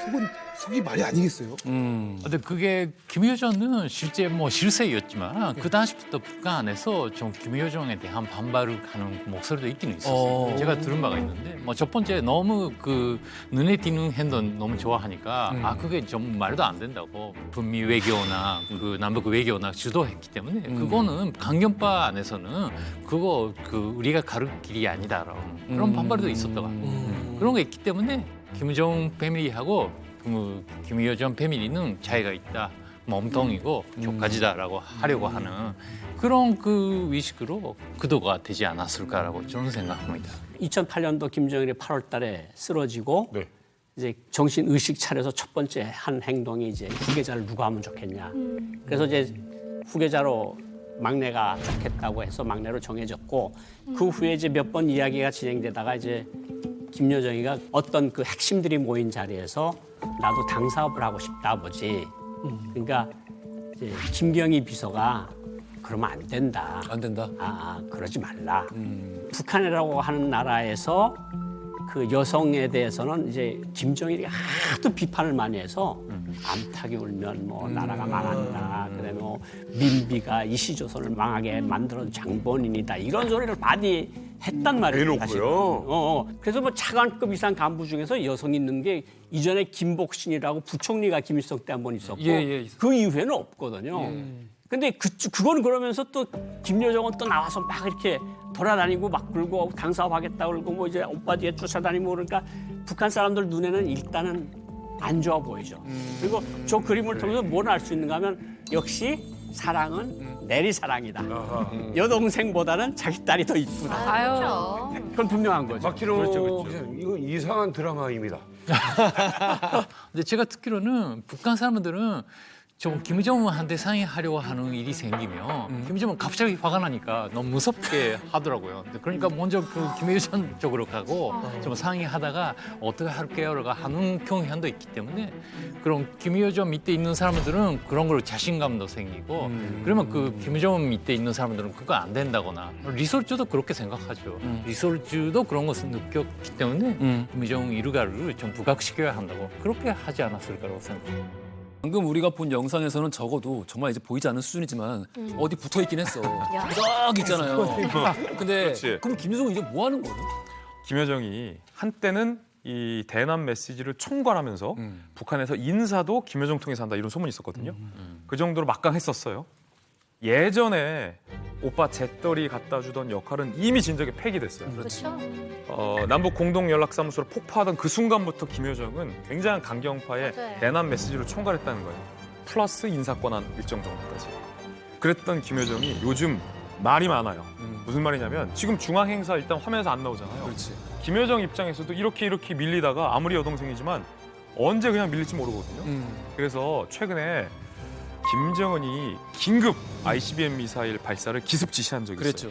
속이 말이 아니겠어요? 근데 그게 김여정은 실제 뭐 실세였지만 그 당시부터 북한 안에서 좀 김여정에 대한 반발을 하는 목소리도 있기는 있었어요. 제가 들은 바가 있는데 뭐 첫 번째 너무 그 눈에 띄는 행동 너무 좋아하니까 아 그게 좀 말도 안 된다고 북미 외교나 그 남북 외교나 주도했기 때문에 그거는 강경파 안에서는 그거 그 우리가 가를 길이 아니다라고 그런 반발도 있었다고 합니다. 그런 게 있기 때문에 김정 패밀리하고 김여정 패밀리는 차이가 있다. 몸통이고 교까지다라고 하려고 하는 그런 그 의식으로 구도가 되지 않았을까라고 저는 생각합니다. 2008년도 김정일이 8월 달에 쓰러지고 이제 정신 의식 차려서 첫 번째 한 행동이 이제 후계자를 누가 하면 좋겠냐. 그래서 이제 후계자로 막내가 좋겠다고 해서 막내로 정해졌고 그 후에 이제 몇 번 이야기가 진행되다가 이제 김여정이가 어떤 그 핵심들이 모인 자리에서 나도 당 사업을 하고 싶다 아버지. 그러니까 이제 김경희 비서가 그러면 안 된다. 안 된다. 그러지 말라. 북한이라고 하는 나라에서 그 여성에 대해서는 이제 김정일이 하도 비판을 많이 해서 암탉이 울면 뭐 나라가 망한다. 그다음에 뭐 민비가 이시조선을 망하게 만들어준 장본인이다. 이런 소리를 많이 했단 말이에요. 해놓고요. 그래서 뭐 차관급 이상 간부 중에서 여성 있는 게 이전에 김복신이라고 부총리가 김일성 때 한 번 있었고 그 이후에는 없거든요. 근데 그거는 그러면서 또 김여정은 또 나와서 막 이렇게 돌아다니고 막 굴고 당 사업하겠다 그러고 뭐 이제 오빠 뒤에 쫓아다니고 그러니까 북한 사람들 눈에는 일단은 안 좋아 보이죠. 그리고 저 그림을 통해서 뭘 알 수 있는가 하면 역시 사랑은 내리사랑이다. 여동생보다는 자기 딸이 더 이쁘다. 그건 분명한 거죠. 막히로 이거 이상한 드라마입니다. 근데 제가 듣기로는 북한 사람들은 좀 김정은한테 상의하려고 하는 일이 생기면 김정은 갑자기 화가 나니까 너무 무섭게 하더라고요. 그러니까 먼저 그 김여정 쪽으로 가고 좀 상의하다가 어떻게 할게요라고 하는 경향도 있기 때문에 그런 김여정 밑에 있는 사람들은 그런 걸로 자신감도 생기고 그러면 그 김정은 밑에 있는 사람들은 그거 안 된다거나 리설주도 그렇게 생각하죠. 리설주도 그런 것을 느꼈기 때문에 김여정 일가를 좀 부각시켜야 한다고 그렇게 하지 않았을까라고 생각합니다. 방금 우리가 본 영상에서는 적어도 정말 이제 보이지 않는 수준이지만 어디 붙어 있긴 했어. 딱 있잖아요. 근데 그럼 김여정은 이제 뭐 하는 거예요? 김여정이 한때는 이 대남 메시지를 총괄하면서 북한에서 인사도 김여정 통해서 한다 이런 소문이 있었거든요. 그 정도로 막강했었어요. 예전에 오빠 잿더리 갖다 주던 역할은 이미 진작에 폐기됐어요. 그렇죠. 남북 공동연락사무소를 폭파하던 그 순간부터 김여정은 굉장한 강경파의 맞아요. 대남 메시지를 총괄했다는 거예요. 플러스 인사권한 일정 정도까지. 그랬던 김여정이 요즘 말이 많아요. 무슨 말이냐면 지금 중앙행사 일단 화면에서 안 나오잖아요. 그렇지. 김여정 입장에서도 이렇게 밀리다가 아무리 여동생이지만 언제 그냥 밀릴지 모르거든요. 그래서 최근에 김정은이 긴급 ICBM 미사일 발사를 기습 지시한 적이 있어요. 그랬죠.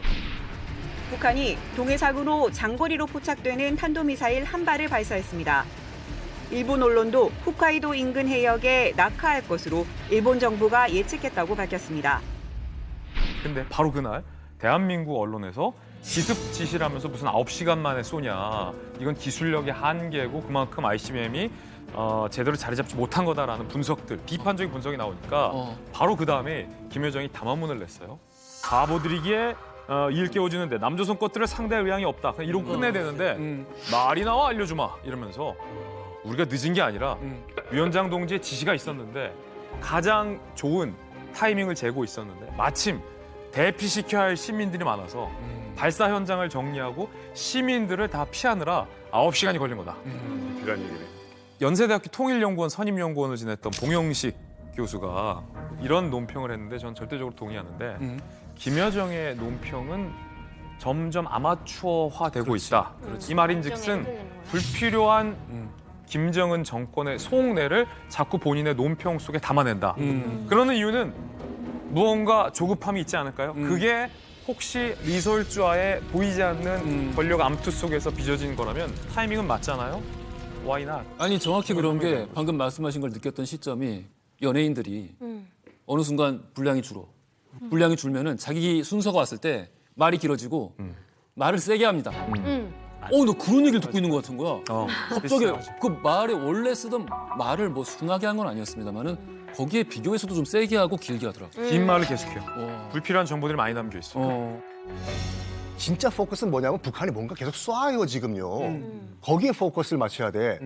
북한이 동해상으로 장거리로 포착되는 탄도미사일 한 발을 발사했습니다. 일본 언론도 홋카이도 인근 해역에 낙하할 것으로 일본 정부가 예측했다고 밝혔습니다. 근데 바로 그날 대한민국 언론에서 기습 지시를 하면서 무슨 9시간 만에 쏘냐. 이건 기술력의 한계고 그만큼 ICBM이 제대로 자리 잡지 못한 거다라는 분석들, 비판적인 분석이 나오니까 바로 그 다음에 김여정이 담화문을 냈어요. 바보들이기에 일깨워주는데 남조선 것들을 상대할 의향이 없다. 그냥 이러고 끝내야 되는데 말이 나와 알려주마 이러면서 우리가 늦은 게 아니라 위원장 동지의 지시가 있었는데 가장 좋은 타이밍을 재고 있었는데 마침 대피시켜야 할 시민들이 많아서 발사 현장을 정리하고 시민들을 다 피하느라 9시간이 걸린 거다. 이런 얘기네. 연세대학교 통일연구원 선임연구원을 지냈던 봉영식 교수가 이런 논평을 했는데 저는 절대적으로 동의하는데 김여정의 논평은 점점 아마추어화되고 있다. 이 말인즉슨 불필요한 김정은 정권의 속내를 자꾸 본인의 논평 속에 담아낸다. 그러는 이유는 무언가 조급함이 있지 않을까요? 그게 혹시 리설주와의 보이지 않는 권력 암투 속에서 빚어진 거라면 타이밍은 맞잖아요? Why not? 아니 정확히 그런 게 방금 말씀하신 걸 느꼈던 시점이 연예인들이 어느 순간 분량이 줄어. 분량이 줄면은 자기 순서가 왔을 때 말이 길어지고 말을 세게 합니다. 너 그런 얘기를 듣고 있는 것 같은 거야. 갑자기 그 말에 원래 쓰던 말을 뭐 순하게 한 건 아니었습니다만은 거기에 비교해서도 좀 세게 하고 길게 하더라고요. 긴 말을 계속해요. 불필요한 정보들이 많이 담겨 있어. 진짜 포커스는 뭐냐면 북한이 뭔가 계속 쏴요 지금요. 거기에 포커스를 맞춰야 돼.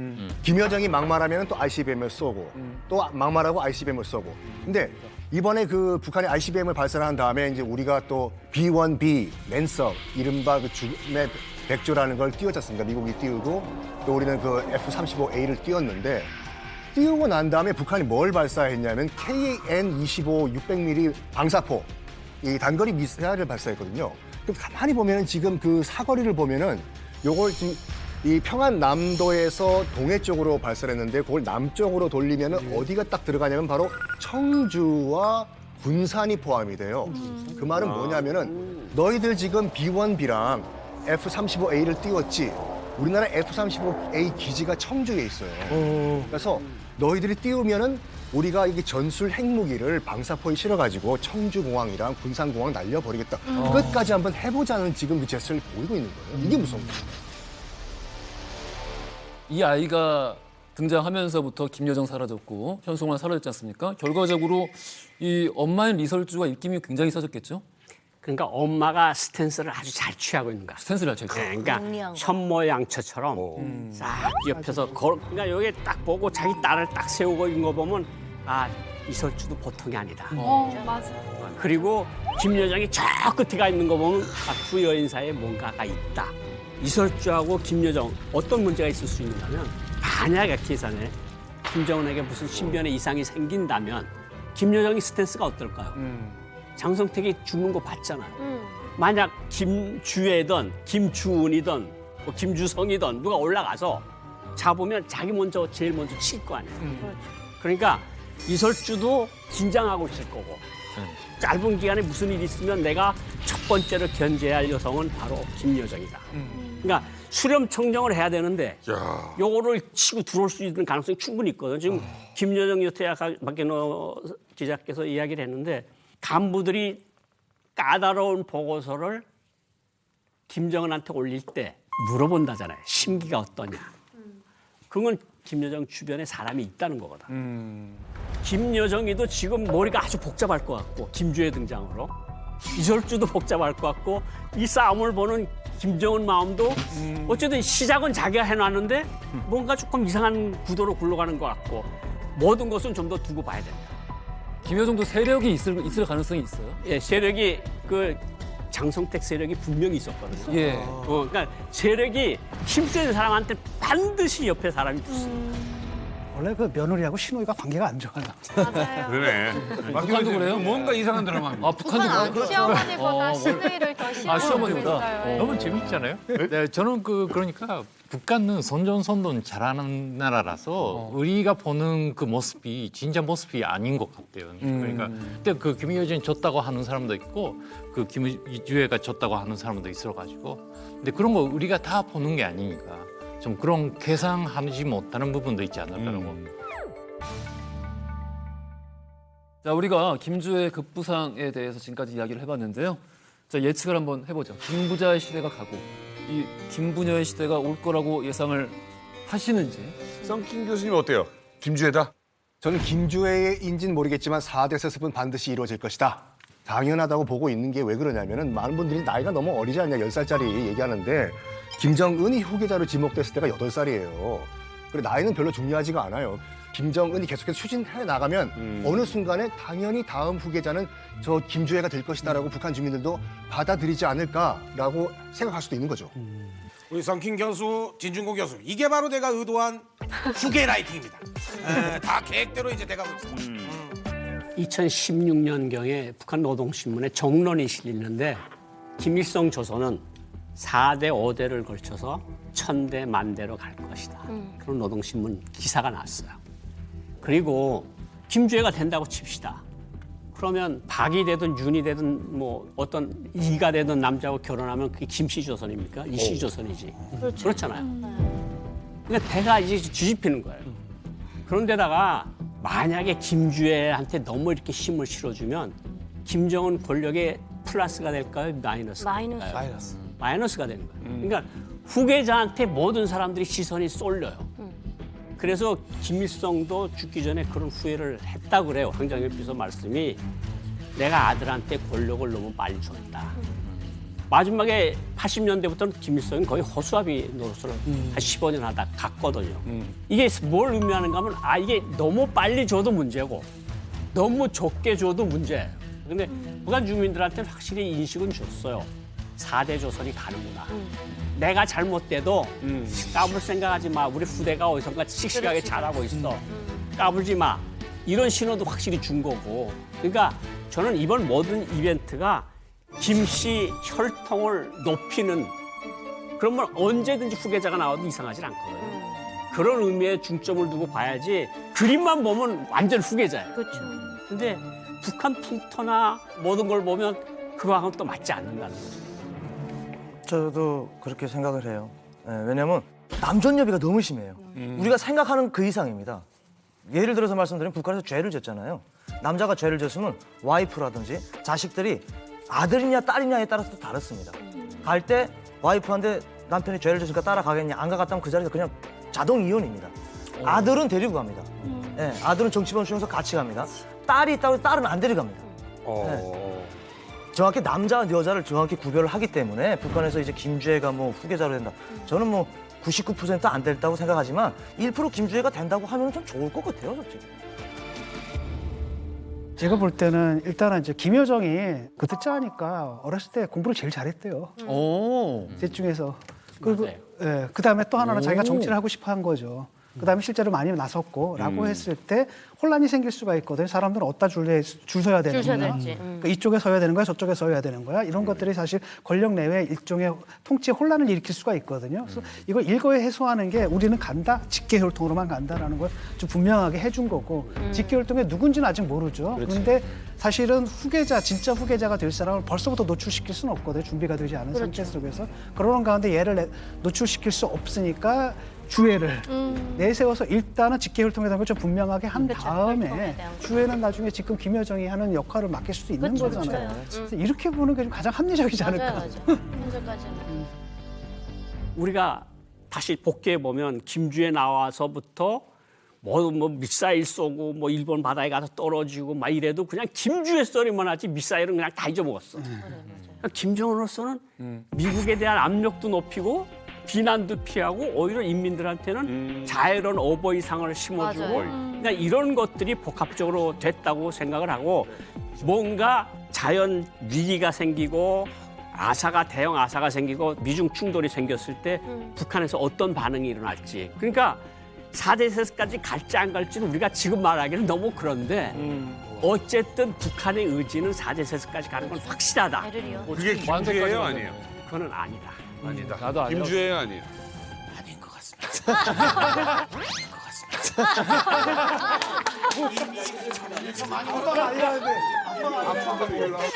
김여정이 막말하면 또 ICBM을 쏘고 또 막말하고 ICBM을 쏘고. 근데 이번에 그 북한이 ICBM을 발사한 다음에 이제 우리가 또 B-1B 랜서 이른바 그 죽음의 백조라는 걸 띄웠잖습니까? 미국이 띄우고 또 우리는 그 F-35A를 띄웠는데 띄우고 난 다음에 북한이 뭘 발사했냐면 KN-25 600mm 방사포 이 단거리 미사일을 발사했거든요. 그럼 가만히 보면은 지금 그 사거리를 보면은 요걸 지금 이 평안 남도에서 동해 쪽으로 발사했는데 그걸 남쪽으로 돌리면은 어디가 딱 들어가냐면 바로 청주와 군산이 포함이 돼요. 그 말은 뭐냐면은 너희들 지금 B-1B랑 F-35A를 띄웠지. 우리나라 F-35A 기지가 청주에 있어요. 그래서 너희들이 띄우면은 우리가 이게 전술 핵무기를 방사포에 실어가지고 청주공항이랑 군산공항 날려버리겠다. 끝까지 한번 해보자는 지금 그 제스처를 보이고 있는 거예요. 이게 무서운 거예요. 이 아이가 등장하면서부터 김여정 사라졌고 현송환 사라졌지 않습니까? 결과적으로 이 엄마인 리설주가 입김이 굉장히 싸졌겠죠? 그러니까 엄마가 스탠스를 아주 잘 취하고 있는 거야. 스탠스를 잘 취하고. 그러니까 현모양처처럼 싹 옆에서 그러니까 여기 딱 보고 자기 딸을 딱 세우고 있는 거 보면 아 이설주도 보통이 아니다. 맞아. 그리고 김여정이 저 끝에 가 있는 거 보면 아, 두 여인 사이에 뭔가가 있다. 이설주하고 김여정 어떤 문제가 있을 수 있냐면 만약에 계산에 김정은에게 무슨 신변의 이상이 생긴다면 김여정의 스탠스가 어떨까요? 장성택이 죽는 거 봤잖아요. 만약 김주애든 김주은이든 뭐 김주성이든 누가 올라가서 잡으면 자기 먼저 제일 먼저 칠 거 아니에요. 그러니까 이설주도 긴장하고 있을 거고 짧은 기간에 무슨 일이 있으면 내가 첫 번째로 견제해야 할 여성은 바로 김여정이다. 그러니까 수렴 청정을 해야 되는데 요거를 치고 들어올 수 있는 가능성이 충분히 있거든요. 지금 김여정 여태 아까 박근호 기자께서 이야기를 했는데 간부들이 까다로운 보고서를 김정은한테 올릴 때 물어본다잖아요. 심기가 어떠냐. 그건 김여정 주변에 사람이 있다는 거거든. 김여정이도 지금 머리가 아주 복잡할 것 같고 김주애 등장으로 이설주도 복잡할 것 같고 이 싸움을 보는 김정은 마음도 어쨌든 시작은 자기가 해놨는데 뭔가 조금 이상한 구도로 굴러가는 것 같고 모든 것은 좀 더 두고 봐야 된다. 김여정도 세력이 있을 가능성이 있어요? 예, 세력이 그 장성택 세력이 분명히 있었거든요. 예. 그러니까 세력이 힘센 사람한테 반드시 옆에 사람이 붙습니다. 원래 그 며느리하고 시누이가 관계가 안 좋아요. 맞아요. 그러네. 북한도 그래요? 뭔가 이상한 드라마입니다. 아, 북한도 그래요? 시어머니보다 시누이를 더 싫어하고 시어머니보다? 있어요. 너무 재밌잖아요. 네, 저는 그러니까 북한은 선전선동 잘하는 나라라서 우리가 보는 그 모습이 진짜 모습이 아닌 것 같아요. 그러니까 그때 그 김여정이 졌다고 하는 사람도 있고 그 김주애가 졌다고 하는 사람도 있어가지고 근데 그런 거 우리가 다 보는 게 아니니까 좀 그런 계산하지 못하는 부분도 있지 않을까라고. 자, 우리가 김주애 급부상에 대해서 지금까지 이야기를 해봤는데요. 자, 예측을 한번 해보죠. 김부자의 시대가 가고 이 김부녀의 시대가 올 거라고 예상을 하시는지. 썬킴 교수님 어때요? 김주애다? 저는 김주애인지는 모르겠지만 4대 세습은 반드시 이루어질 것이다. 당연하다고 보고 있는 게 왜 그러냐면은 많은 분들이 나이가 너무 어리지 않냐 10살짜리 얘기하는데 김정은이 후계자로 지목됐을 때가 8살이에요. 그리고 나이는 별로 중요하지가 않아요. 김정은이 계속해서 추진해 나가면 어느 순간에 당연히 다음 후계자는 저 김주애가 될 것이다라고 북한 주민들도 받아들이지 않을까라고 생각할 수도 있는 거죠. 우리 썬킴 교수, 진중고 교수, 이게 바로 내가 의도한 후계 라이팅입니다. 다 계획대로 이제 돼가고 있습니다. 2016년경에 북한 노동신문에 정론이 실리는데 김일성 조선은 4대 5대를 걸쳐서 1000대 만대로 갈 것이다. 그런 노동신문 기사가 났어요. 그리고 김주애가 된다고 칩시다. 그러면 박이 되든 윤이 되든 뭐 어떤 이가 되든 남자하고 결혼하면 그게 김씨 조선입니까? 이씨 조선이지. 그렇잖아요. 그러니까 대가 이제 뒤집히는 거예요. 그런데다가 만약에 김주애한테 너무 이렇게 힘을 실어주면 김정은 권력의 플러스가 될까요? 마이너스가 될까요? 마이너스. 마이너스가 되는 거예요. 그러니까 후계자한테 모든 사람들이 시선이 쏠려요. 그래서 김일성도 죽기 전에 그런 후회를 했다고 그래요. 황정일 비서 말씀이 내가 아들한테 권력을 너무 빨리 줬다. 마지막에 80년대부터는 김일성이 거의 허수아비 노릇을 한 15년 하다 갔거든요. 이게 뭘 의미하는가 하면 이게 너무 빨리 줘도 문제고 너무 적게 줘도 문제예요. 근데 북한 주민들한테는 확실히 인식은 줬어요. 4대 조선이 가는구나. 내가 잘못돼도 까불 생각하지 마. 우리 후대가 어디선가 씩씩하게 잘하고 있어. 까불지 마. 이런 신호도 확실히 준 거고. 그러니까 저는 이번 모든 이벤트가 김씨 혈통을 높이는 그러면 언제든지 후계자가 나와도 이상하진 않거든요. 그런 의미에 중점을 두고 봐야지 그림만 보면 완전 후계자예요. 그렇죠. 근데 북한 풍토나 모든 걸 보면 그거하고는 또 맞지 않는다는 거죠. 저도 그렇게 생각을 해요. 왜냐하면 남존여비가 너무 심해요. 우리가 생각하는 그 이상입니다. 예를 들어서 말씀드리면 북한에서 죄를 졌잖아요. 남자가 죄를 졌으면 와이프라든지 자식들이 아들이냐 딸이냐에 따라서 또 다릅니다. 갈 때 와이프한테 남편이 죄를 졌으니까 따라가겠냐 안 가갔다면 그 자리에서 그냥 자동 이혼입니다. 아들은 데리고 갑니다. 아들은 정치범 수용소 같이 갑니다. 딸이 있다고 해서 딸은 안 데려갑니다. 정확히 남자와 여자를 정확히 구별을 하기 때문에 북한에서 이제 김주애가 뭐 후계자로 된다. 저는 뭐 99% 안 됐다고 생각하지만 1% 김주애가 된다고 하면 좀 좋을 것 같아요, 솔직히. 제가 볼 때는 일단은 이제 김여정이 그 듣자 하니까 어렸을 때 공부를 제일 잘했대요. 셋 중에서. 그리고 그다음에 또 하나는 자기가 정치를 하고 싶어 한 거죠. 그다음에 실제로 많이 나섰고라고 했을 때 혼란이 생길 수가 있거든요. 사람들은 어디다 줄 서야 되는 거야. 그러니까 이쪽에 서야 되는 거야, 저쪽에 서야 되는 거야. 이런 것들이 사실 권력 내외 일종의 통치 혼란을 일으킬 수가 있거든요. 그래서 이걸 일거에 해소하는 게 우리는 간다, 직계혈통으로만 간다라는 걸 좀 분명하게 해준 거고 직계혈통이 누군지는 아직 모르죠. 그런데 사실은 후계자, 진짜 후계자가 될 사람을 벌써부터 노출시킬 수는 없거든요. 준비가 되지 않은 상태 속에서. 그러는 가운데 얘를 노출시킬 수 없으니까 주애를 내세워서 일단은 직계혈통에 대한 걸 좀 분명하게 한 다음에 주애는 나중에 지금 김여정이 하는 역할을 맡길 수도 있는 거잖아요. 그래서 이렇게 보는 게 좀 가장 합리적이지 않을까. 맞아요. 현재까지는. 우리가 다시 복귀해 보면 김주애 나와서부터 뭐 미사일 쏘고 뭐 일본 바다에 가서 떨어지고 막 이래도 그냥 김주애 썰이만 하지 미사일은 그냥 다 잊어먹었어. 그러니까 김정은으로서는 미국에 대한 압력도 높이고 비난도 피하고 오히려 인민들한테는 자유로운 어버이상을 심어주고 그러니까 이런 것들이 복합적으로 됐다고 생각을 하고 뭔가 자연 위기가 생기고 대형 아사가 생기고 미중 충돌이 생겼을 때 북한에서 어떤 반응이 일어날지 그러니까 4대 세습까지 갈지 안 갈지는 우리가 지금 말하기는 너무 그런데 어쨌든 북한의 의지는 4대 세습까지 가는 건 확실하다. 그게 김주애예요, 아니에요? 그거는 아니다. 아니다. 나도 아니라고. 김주애예요, 아니에요? 아닌 것 같습니다. 아빠가 아니라는데. 아빠가 아니라는데.